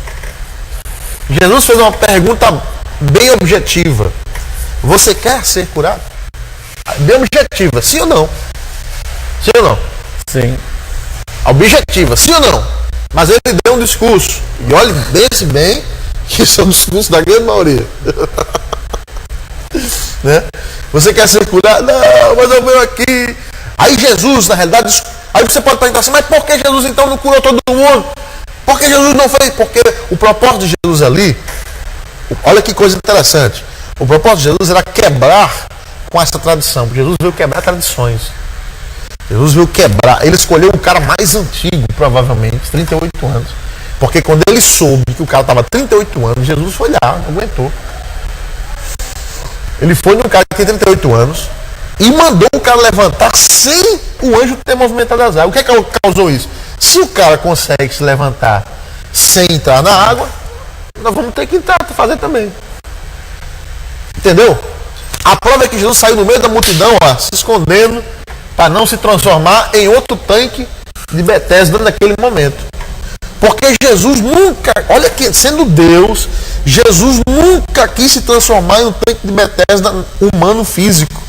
Jesus fez uma pergunta bem objetiva. Você quer ser curado? Bem objetiva, sim ou não? Sim ou não?
Sim.
Objetiva, sim ou não? Mas ele deu um discurso. E olhe, pense bem que isso é um discurso da grande maioria. Né? Você quer ser curado? Não, mas eu venho aqui. Aí Jesus, na realidade, aí você pode perguntar assim, mas por que Jesus então não curou todo mundo? Por que Jesus não fez? Porque o propósito de Jesus ali, olha que coisa interessante. O propósito de Jesus era quebrar com essa tradição. Jesus veio quebrar tradições. Jesus veio quebrar. Ele escolheu o cara mais antigo, provavelmente, 38 anos. Porque quando ele soube que o cara estava 38 anos, Jesus foi lá, não aguentou. Ele foi no cara que tem 38 anos e mandou o cara levantar sem o anjo ter movimentado as águas. O que é que causou isso? Se o cara consegue se levantar sem entrar na água, nós vamos ter que entrar para fazer também. Entendeu? A prova é que Jesus saiu no meio da multidão, ó, se escondendo, para não se transformar em outro tanque de Betesda naquele momento. Porque Jesus nunca, olha que sendo Deus, Jesus nunca quis se transformar em um tanque de Betesda humano físico.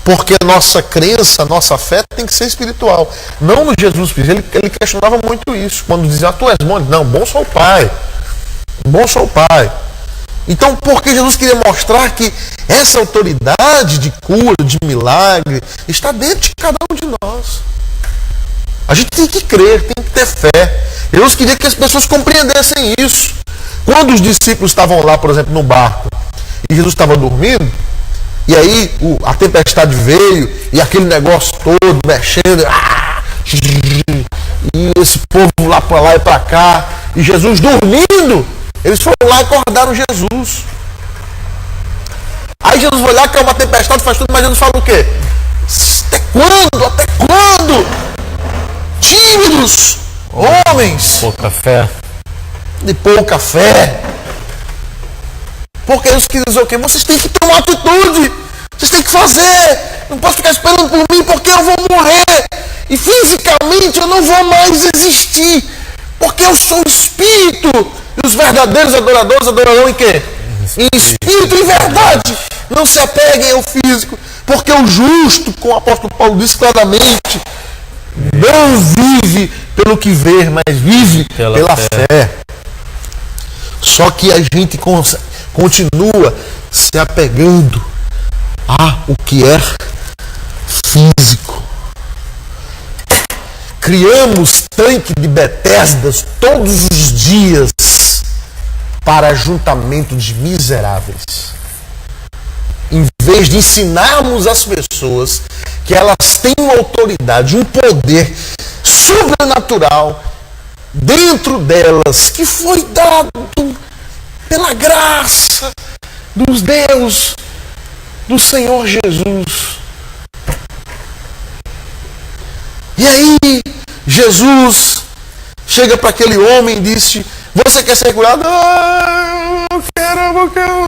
Porque a nossa crença, a nossa fé tem que ser espiritual. Não no Jesus físico. Ele questionava muito isso. Quando dizia, tu és bom, não, bom sou o Pai. Bom sou o Pai. Então, porque Jesus queria mostrar que essa autoridade de cura, de milagre, está dentro de cada um de nós. A gente tem que crer, tem que ter fé. Jesus queria que as pessoas compreendessem isso. Quando os discípulos estavam lá, por exemplo, no barco, e Jesus estava dormindo, e aí a tempestade veio, e aquele negócio todo mexendo, e esse povo lá e para cá, e Jesus dormindo, eles foram lá e acordaram Jesus. Aí Jesus foi lá, que é uma tempestade, faz tudo, mas Jesus fala o quê? Até quando? Até quando? Tímidos, homens,
pouca fé.
De pouca fé. Porque Jesus quis dizer o quê? Vocês têm que ter uma atitude. Vocês têm que fazer. Não posso ficar esperando por mim porque eu vou morrer. E fisicamente eu não vou mais existir. Porque eu sou espírito. E os verdadeiros adoradores adorarão em quê? Em espírito e verdade. Não se apeguem ao físico. Porque o justo, como o apóstolo Paulo diz claramente, não vive pelo que vê, mas vive pela fé. Só que a gente continua se apegando a o que é físico. Criamos tanque de Betesdas todos os dias para ajuntamento de miseráveis. Em vez de ensinarmos as pessoas que elas têm uma autoridade, um poder sobrenatural dentro delas, que foi dado pela graça dos Deus, do Senhor Jesus. E aí, Jesus chega para aquele homem e disse, você quer ser curado? Eu quero, porque eu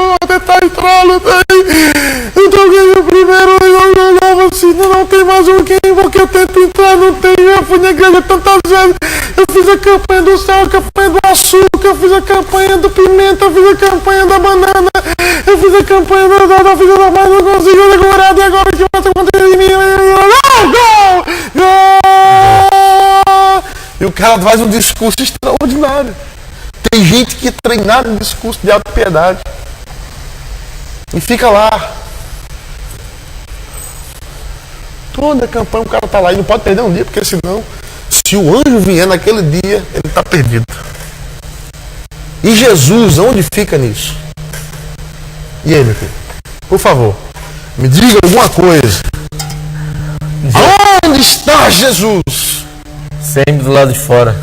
vou tentar entrar, não tem. Então eu primeiro, não tem mais alguém, porque eu tento entrar, não tem. Eu fui na igreja tantas vezes, eu fiz a campanha do sal, a campanha do açúcar, eu fiz a campanha do pimenta, eu fiz a campanha da banana, eu fiz a campanha da fiz a mais, não consigo ser curado, e agora que você acontece em mim? E o cara faz um discurso extraordinário. Tem gente que é treinada em discurso de autopiedade. E fica lá. Toda a campanha o cara está lá e não pode perder um dia, porque senão, se o anjo vier naquele dia, ele está perdido. E Jesus, onde fica nisso? E aí, meu filho? Por favor, me diga alguma coisa. Onde está Jesus?
Sempre do lado de fora.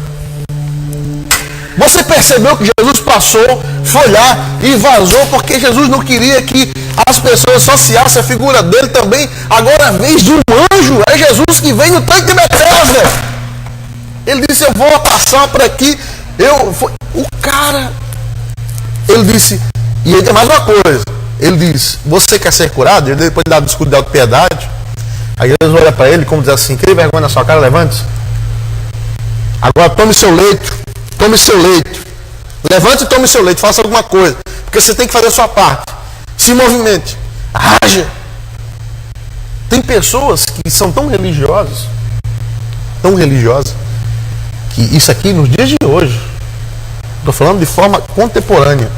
Você percebeu que Jesus passou, foi lá e vazou, porque Jesus não queria que as pessoas associassem a figura dele também. Agora a vez de um anjo, é Jesus que vem no tanque de Betesda. Ele disse, eu vou passar por aqui. O cara, ele disse, e ele tem mais uma coisa. Ele disse, você quer ser curado? Ele depois dá um discurso de autopiedade. Aí Jesus olha para ele, como diz assim, crie vergonha na sua cara, levante-se. Agora tome seu leito. Tome seu leito. Levante e tome seu leito. Faça alguma coisa. Porque você tem que fazer a sua parte. Se movimente. Haja. Tem pessoas que são tão religiosas, que isso aqui nos dias de hoje, estou falando de forma contemporânea,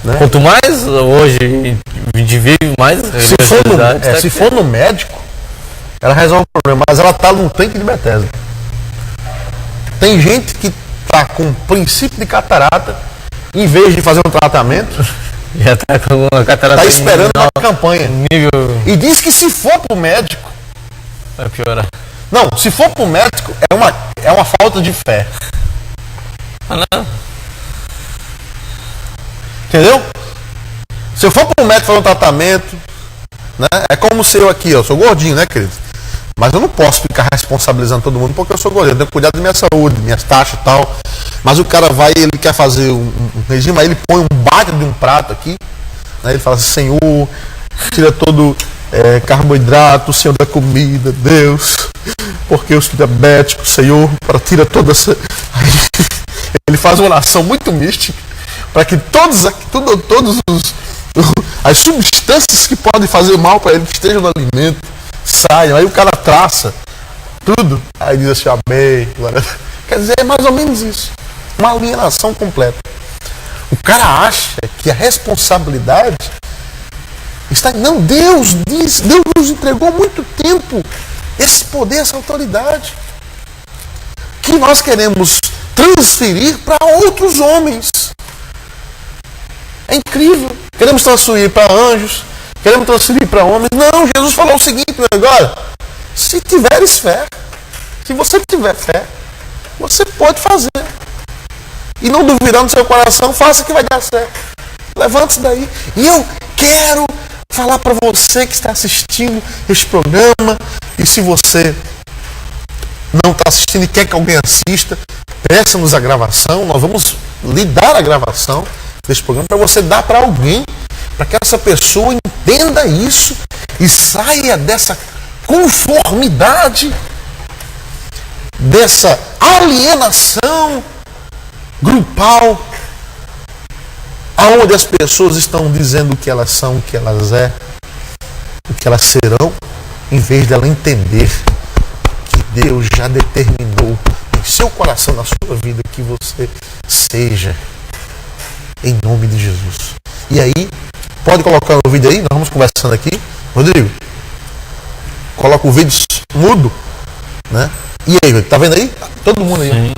né?
Quanto mais hoje a gente vive, mais
se for no médico, ela resolve o problema, mas ela está num tanque de Bethesda. Tem gente que está com princípio de catarata, em vez de fazer um tratamento,
já está com uma catarata.
Está esperando a campanha.
Nível...
E diz que se for para o médico,
vai piorar.
Não, se for para o médico, é uma falta de fé.
Ah, não.
Entendeu? Se eu for para o médico fazer um tratamento, né, é como se eu aqui, eu sou gordinho, né, querido? Mas eu não posso ficar responsabilizando todo mundo porque eu sou gordinho. Eu tenho que cuidar da minha saúde, minhas taxas e tal. Mas o cara vai, ele quer fazer um regime, aí ele põe um baita de um prato aqui, né, ele fala assim: Senhor, tira todo carboidrato, Senhor da comida, Deus, porque eu sou diabético, Senhor, para tira toda essa. Aí, ele faz uma oração muito mística para que todos as substâncias que podem fazer mal para ele, que estejam no alimento, saiam. Aí o cara traça tudo, aí diz assim: amém. Quer dizer, é mais ou menos isso, uma alienação completa. O cara acha que a responsabilidade está... Não, Deus nos entregou há muito tempo esse poder, essa autoridade, que nós queremos transferir para outros homens. É incrível. Queremos transferir para anjos, queremos transferir para homens. Não, Jesus falou o seguinte: agora, se tiveres fé, se você tiver fé, você pode fazer. E não duvidar no seu coração, faça que vai dar certo. Levante-se daí. E eu quero falar para você que está assistindo este programa, e se você não está assistindo e quer que alguém assista, peça-nos a gravação. Nós vamos lhe dar a gravação deste programa para você dar para alguém, para que essa pessoa entenda isso e saia dessa conformidade, dessa alienação grupal, aonde as pessoas estão dizendo o que elas são, o que elas o que elas serão, em vez de ela entender que Deus já determinou em seu coração, na sua vida, que você seja, em nome de Jesus. E aí, pode colocar o vídeo aí, nós vamos conversando aqui. Rodrigo, coloca o vídeo mudo, né? E aí, tá vendo aí? Todo mundo aí.
Sim.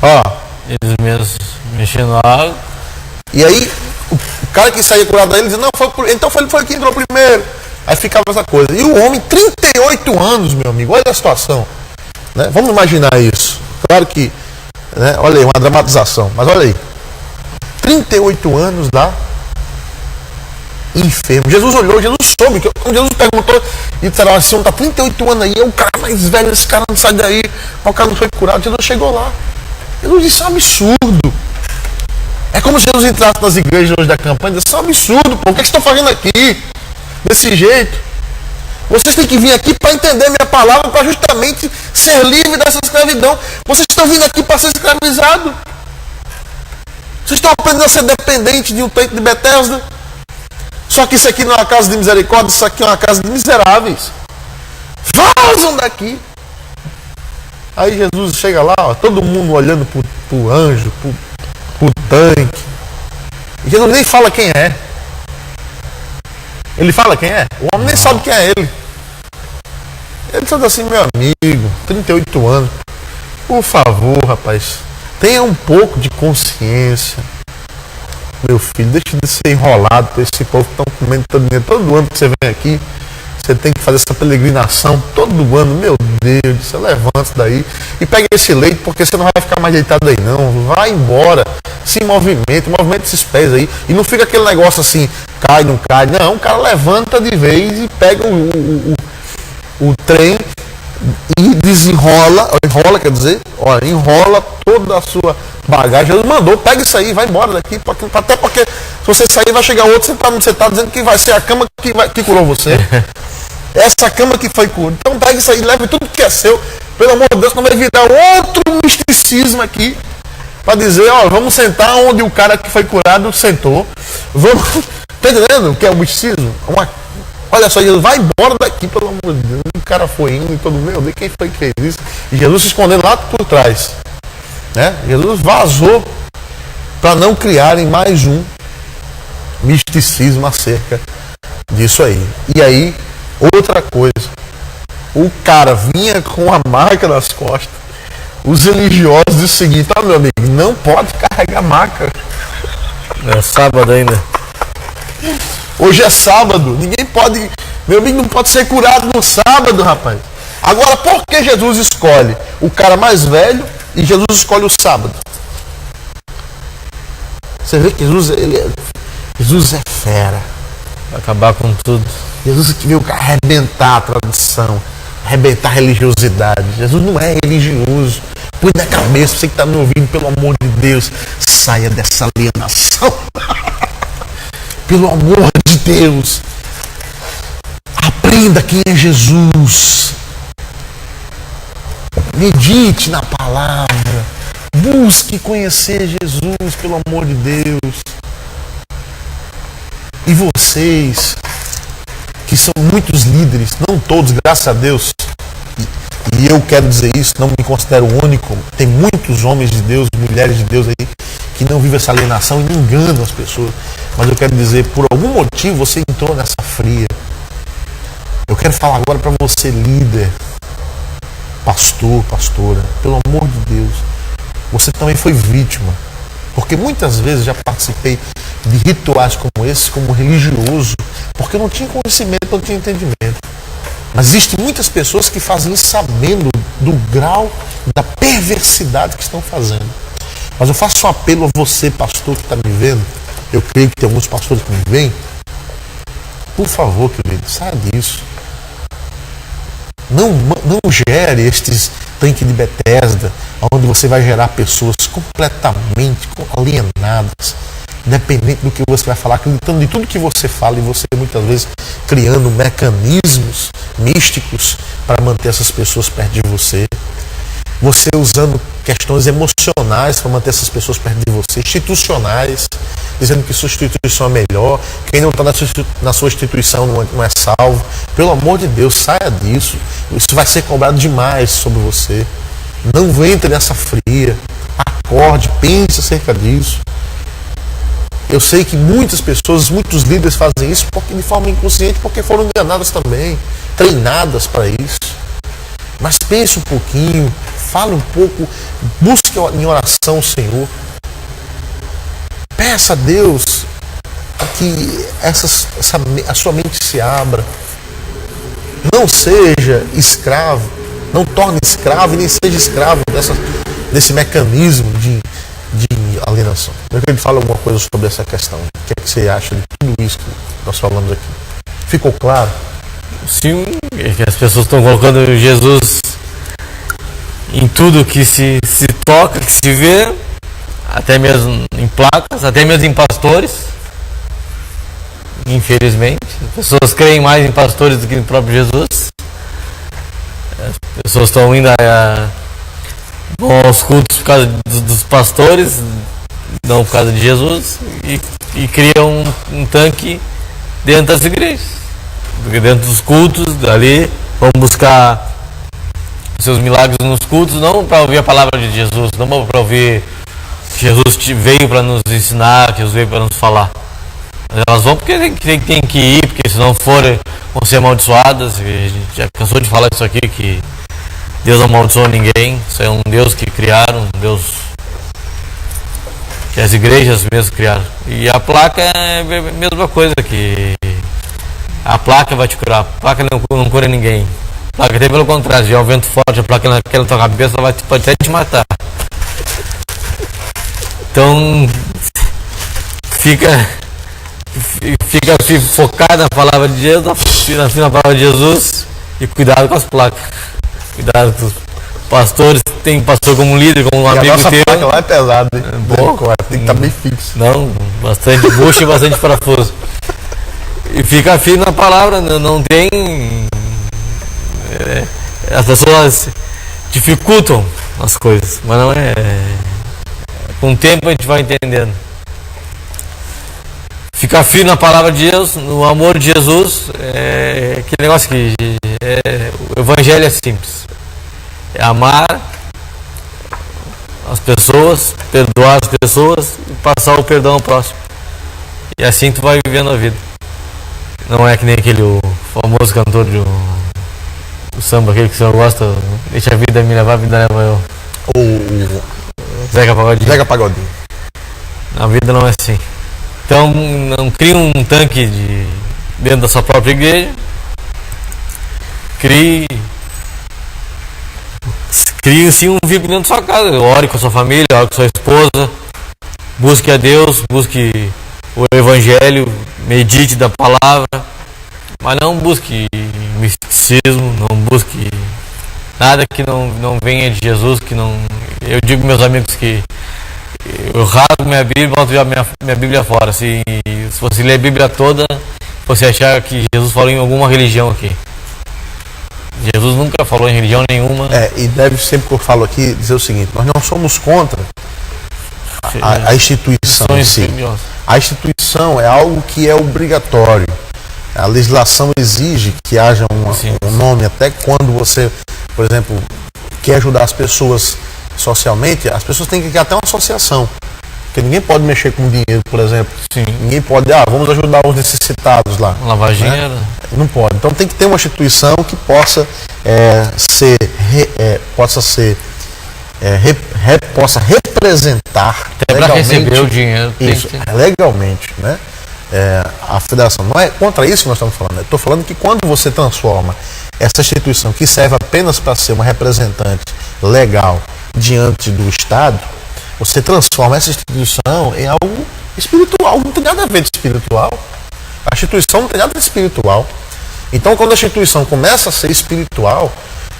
Ó.
Eles mesmos mexendo na água.
E aí, o cara que saía curado daí, ele dizia: não, então ele foi que entrou primeiro. Aí ficava essa coisa. E o homem, 38 anos, meu amigo, olha a situação, né? Vamos imaginar isso. Claro que, né, olha aí, uma dramatização, mas olha aí. 38 anos lá, enfermo. Jesus olhou, Jesus soube, quando Jesus perguntou, e disseram assim: está 38 anos aí, é o cara mais velho, esse cara não sai daí, o cara não foi curado. Jesus chegou lá. Jesus disse: é um absurdo. É como se Jesus entrasse nas igrejas hoje da campanha e disse: é um absurdo, pô, o que vocês estão fazendo aqui? Desse jeito. Vocês têm que vir aqui para entender minha palavra, para justamente ser livre dessa escravidão. Vocês estão vindo aqui para ser escravizados. Vocês estão aprendendo a ser dependente de um tanque de Bethesda. Só que isso aqui não é uma casa de misericórdia, isso aqui é uma casa de miseráveis. Vazam daqui. Aí Jesus chega lá, ó, todo mundo olhando pro anjo, pro tanque. E Jesus nem fala quem é. Ele fala quem é? O homem nem sabe quem é ele. Ele diz assim: meu amigo, 38 anos, por favor, rapaz, tenha um pouco de consciência. Meu filho, deixa de ser enrolado por esse povo que estão comendo todo ano que você vem aqui. Você tem que fazer essa peregrinação todo ano. Meu Deus, você levanta daí e pega esse leite, porque você não vai ficar mais deitado aí não. Vai embora, se movimenta esses pés aí. E não fica aquele negócio assim, cai, não cai. Não, o cara levanta de vez e pega o trem e desenrola, enrola toda a sua bagagem. Jesus mandou: pega isso aí, vai embora daqui, até porque se você sair vai chegar outro sentado onde você está, dizendo que vai ser a cama que curou você. Essa cama que foi curada. Então pega isso aí, leve tudo que é seu, pelo amor de Deus, não vai virar outro misticismo aqui para dizer: ó, vamos sentar onde o cara que foi curado sentou. Vamos, tá entendendo o que é o misticismo? Olha só, Jesus, vai embora daqui, pelo amor de Deus. O cara foi indo e todo mundo, meu Deus, quem foi que fez isso? E Jesus se escondendo lá por trás. Né? Jesus vazou para não criarem mais um misticismo acerca disso aí. E aí, outra coisa, o cara vinha com a marca nas costas. Os religiosos dizem o seguinte: meu amigo, não pode carregar maca.
É sábado ainda.
Hoje é sábado, ninguém pode, meu amigo, não pode ser curado no sábado, rapaz. Agora, por que Jesus escolhe o cara mais velho e Jesus escolhe o sábado? Você vê que Jesus é fera.
Vai acabar com tudo.
Jesus que veio arrebentar a tradição, arrebentar a religiosidade. Jesus não é religioso. Põe na cabeça, você que está me ouvindo, pelo amor de Deus, saia dessa alienação. Pelo amor de Deus, aprenda quem é Jesus. Medite na palavra. Busque conhecer Jesus, pelo amor de Deus. E vocês, que são muitos líderes, não todos, graças a Deus, e eu quero dizer isso, não me considero o único, tem muitos homens de Deus, mulheres de Deus aí, que não vivem essa alienação e não enganam as pessoas. Mas eu quero dizer, por algum motivo você entrou nessa fria. Eu quero falar agora para você, líder, pastor, pastora, pelo amor de Deus, você também foi vítima. Porque muitas vezes já participei de rituais como esse, como religioso, porque eu não tinha conhecimento, não tinha entendimento. Mas existem muitas pessoas que fazem isso sabendo do grau da perversidade que estão fazendo. Mas eu faço um apelo a você, pastor, que está me vendo. Eu creio que tem alguns pastores que me veem. Por favor, querido, saia disso. Não gere estes tanques de Betesda, onde você vai gerar pessoas completamente alienadas, independente do que você vai falar, acreditando em tudo que você fala, e você muitas vezes criando mecanismos místicos para manter essas pessoas perto de você. Você usando questões emocionais para manter essas pessoas perto de você, institucionais, dizendo que sua instituição é melhor, quem não está na sua instituição não é salvo. Pelo amor de Deus, saia disso. Isso vai ser cobrado demais sobre você. Não entre nessa fria. Acorde, pense acerca disso. Eu sei que muitas pessoas, muitos líderes fazem isso de forma inconsciente, porque foram enganadas também, treinadas para isso. Mas pense um pouquinho, fale um pouco, busque em oração o Senhor. Peça a Deus que a sua mente se abra. Não seja escravo, não torne escravo e nem seja escravo desse mecanismo de alienação. Eu quero que ele fale alguma coisa sobre essa questão. O que é que você acha de tudo isso que nós falamos aqui? Ficou claro?
Sim, é que as pessoas estão colocando Jesus em tudo que se toca, que se vê, até mesmo em placas, até mesmo em pastores. Infelizmente, as pessoas creem mais em pastores do que no próprio Jesus. As pessoas estão indo vão aos cultos por causa dos pastores, não por causa de Jesus, e criam um tanque dentro das igrejas. Porque dentro dos cultos, ali, vão buscar seus milagres nos cultos, não para ouvir a palavra de Jesus, não para ouvir que Jesus veio para nos ensinar, que Jesus veio para nos falar. Mas elas vão porque tem que ir, porque se não forem, vão ser amaldiçoadas. E a gente já cansou de falar isso aqui, que Deus não amaldiçoa ninguém, isso é um Deus que criaram, um Deus que as igrejas mesmo criaram. E a placa é a mesma coisa, que a placa vai te curar, a placa não cura ninguém. A placa até pelo contrário, se vier um vento forte, a placa naquela tua cabeça pode até te matar. Então fica focado na palavra de Deus, na palavra de Jesus, e cuidado com as placas. Cuidado com os pastores, tem pastor como líder, como um amigo teu. A
placa lá é pesada, hein? Tem que estar bem fixo.
Não, bastante bucho e bastante parafuso. E fica firme na palavra, não tem. As pessoas dificultam as coisas, mas não é. Com o tempo a gente vai entendendo. Ficar firme na palavra de Deus, no amor de Jesus, aquele negócio que o evangelho é simples. É amar as pessoas, perdoar as pessoas e passar o perdão ao próximo. E assim tu vai vivendo a vida. Não é que nem aquele o famoso cantor do samba, aquele que o senhor gosta, deixa a vida me levar, a vida leva eu.
O
Zeca Pagodinho.
Zeca Pagodinho.
A vida não é assim. Então não crie um tanque dentro da sua própria igreja. Crie sim um VIP dentro da sua casa. Ore com a sua família, ore com a sua esposa. Busque a Deus, busque o Evangelho, medite da palavra. Mas não busque misticismo, não busque nada que não venha de Jesus, que não. Eu digo meus amigos que eu rasgo minha Bíblia e boto minha Bíblia fora. Se você ler a Bíblia toda, você achar que Jesus falou em alguma religião aqui. Jesus nunca falou em religião nenhuma.
E deve sempre que eu falo aqui dizer o seguinte: nós não somos contra a instituição em si. A instituição é algo que é obrigatório. A legislação exige que haja um nome, até quando você, por exemplo, quer ajudar as pessoas socialmente, as pessoas têm que criar até uma associação. Porque ninguém pode mexer com dinheiro, por exemplo.
Sim.
Ninguém pode, vamos ajudar os necessitados lá.
Lavar dinheiro.
Né? Não pode. Então tem que ter uma instituição que possa possa representar
até para receber o dinheiro.
Isso, legalmente, né? A federação. Não é contra isso que nós estamos falando. Eu estou falando que quando você transforma essa instituição que serve apenas para ser uma representante legal diante do Estado, você transforma essa instituição em algo espiritual. Não tem nada a ver de espiritual. A instituição não tem nada de espiritual. Então, quando a instituição começa a ser espiritual,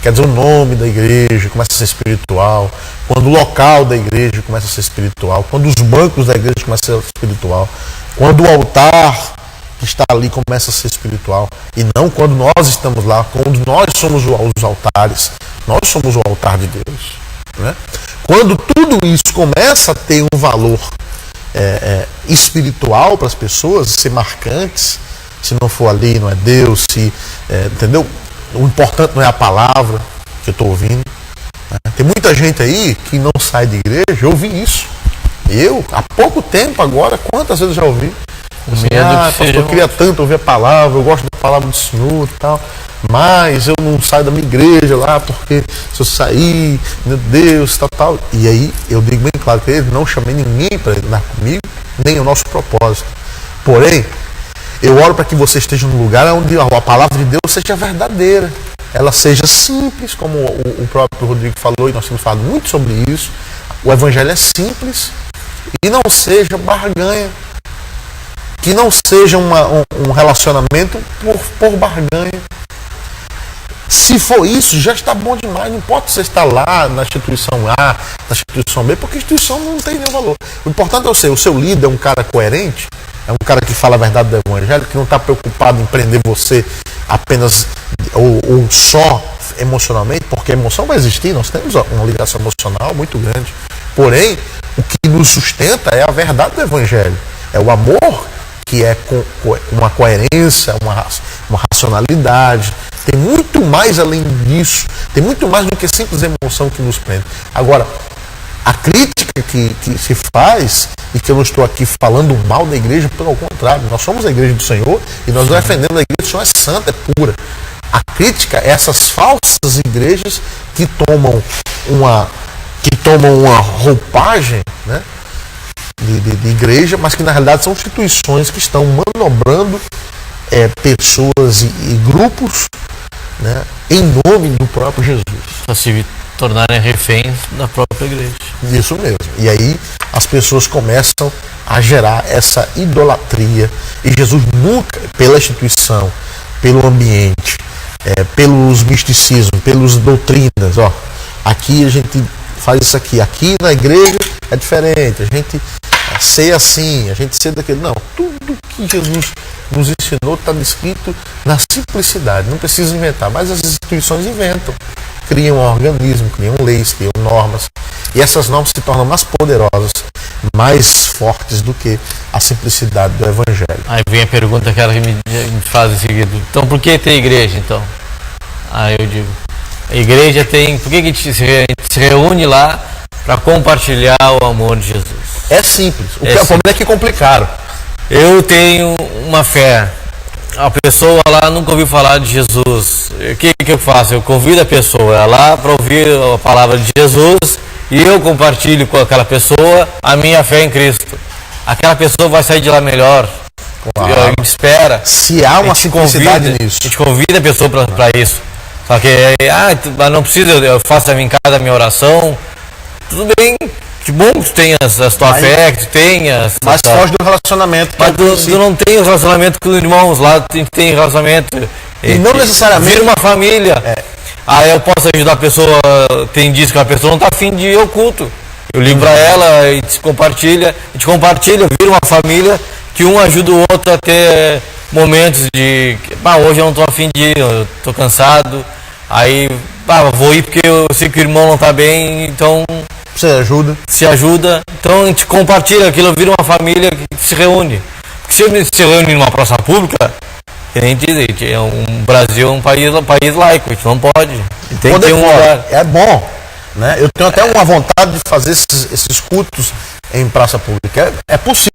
quer dizer, o nome da igreja começa a ser espiritual, quando o local da igreja começa a ser espiritual, quando os bancos da igreja começam a ser espiritual, quando o altar que está ali começa a ser espiritual, e não quando nós estamos lá, quando nós somos os altares, nós somos o altar de Deus. Né? Quando tudo isso começa a ter um valor espiritual para as pessoas, ser marcantes, se não for ali, não é Deus, entendeu? O importante não é a palavra que eu estou ouvindo. Né? Tem muita gente aí que não sai de igreja. Eu ouvi isso. Eu, há pouco tempo agora, quantas vezes eu já ouvi? Assim, pastor, eu queria tanto ouvir a palavra, eu gosto da palavra do Senhor e tal, mas eu não saio da minha igreja lá, porque se eu sair, meu Deus, tal. E aí eu digo bem claro que ele não chamei ninguém para andar comigo, nem o nosso propósito. Porém, eu oro para que você esteja num lugar onde a palavra de Deus seja verdadeira, ela seja simples, como o próprio Rodrigo falou, e nós temos falado muito sobre isso. O evangelho é simples e não seja barganha, que não seja um relacionamento por barganha. Se for isso, já está bom demais. Não pode você estar lá na instituição A, na instituição B, porque a instituição não tem nenhum valor. O importante é o seu líder é um cara coerente, é um cara que fala a verdade do evangelho, que não está preocupado em prender você apenas ou só emocionalmente, porque a emoção vai existir, nós temos uma ligação emocional muito grande. Porém, o que nos sustenta é a verdade do evangelho, é o amor, que é com uma coerência, uma racionalidade. Tem muito mais além disso, tem muito mais do que simples emoção que nos prende. Agora, a crítica que se faz, e que eu não estou aqui falando mal da igreja, pelo contrário, nós somos a igreja do Senhor e nós defendemos a igreja do Senhor, é santa, é pura. A crítica é essas falsas igrejas que tomam uma roupagem, né, de igreja, mas que na realidade são instituições que estão manobrando pessoas e grupos, né, em nome do próprio Jesus.
Para se tornarem reféns da própria igreja.
Isso mesmo. E aí as pessoas começam a gerar essa idolatria. E Jesus nunca, pela instituição, pelo ambiente, pelos misticismos, pelas doutrinas, aqui a gente faz isso aqui na igreja é diferente, a gente ser assim, a gente ser daquele. Não, tudo que Jesus nos ensinou está descrito na simplicidade, não precisa inventar, mas as instituições inventam, criam um organismo, criam leis, criam normas, e essas normas se tornam mais poderosas, mais fortes do que a simplicidade do Evangelho.
Aí vem a pergunta que ela me faz em seguida. Então, por que tem igreja, então? Aí eu digo, a igreja tem... Por que a gente se reúne lá para compartilhar o amor de Jesus?
É simples. O problema é que complicaram.
Eu tenho uma fé. A pessoa lá nunca ouviu falar de Jesus. O que eu faço? Eu convido a pessoa lá para ouvir a palavra de Jesus e eu compartilho com aquela pessoa a minha fé em Cristo. Aquela pessoa vai sair de lá melhor.
Claro.
A gente espera.
Se há uma simplicidade nisso.
A gente convida a pessoa para isso. Só que, mas não precisa, eu faço em casa a minha oração. Tudo bem. Que bom que tu tenha a tua fé, que tu tenha...
Mas foge do relacionamento.
Mas tu não tem relacionamento com os irmãos lá, tem relacionamento...
E não necessariamente...
Vira uma família. Aí eu posso ajudar a pessoa, tem dias que a pessoa não está afim de ir ao culto. Eu ligo para ela, a gente compartilha, vira uma família, que um ajuda o outro a ter momentos de... hoje eu não estou afim de ir, eu estou cansado, aí vou ir porque eu sei que o irmão não está bem, então... Se ajuda. Então a gente compartilha aquilo, vira uma família que se reúne. Porque se reúne numa praça pública, que nem diz, o Brasil é um país laico, a gente não pode. Tem que ter um lugar.
É bom. Né? Eu tenho até uma vontade de fazer esses cultos em praça pública. É possível.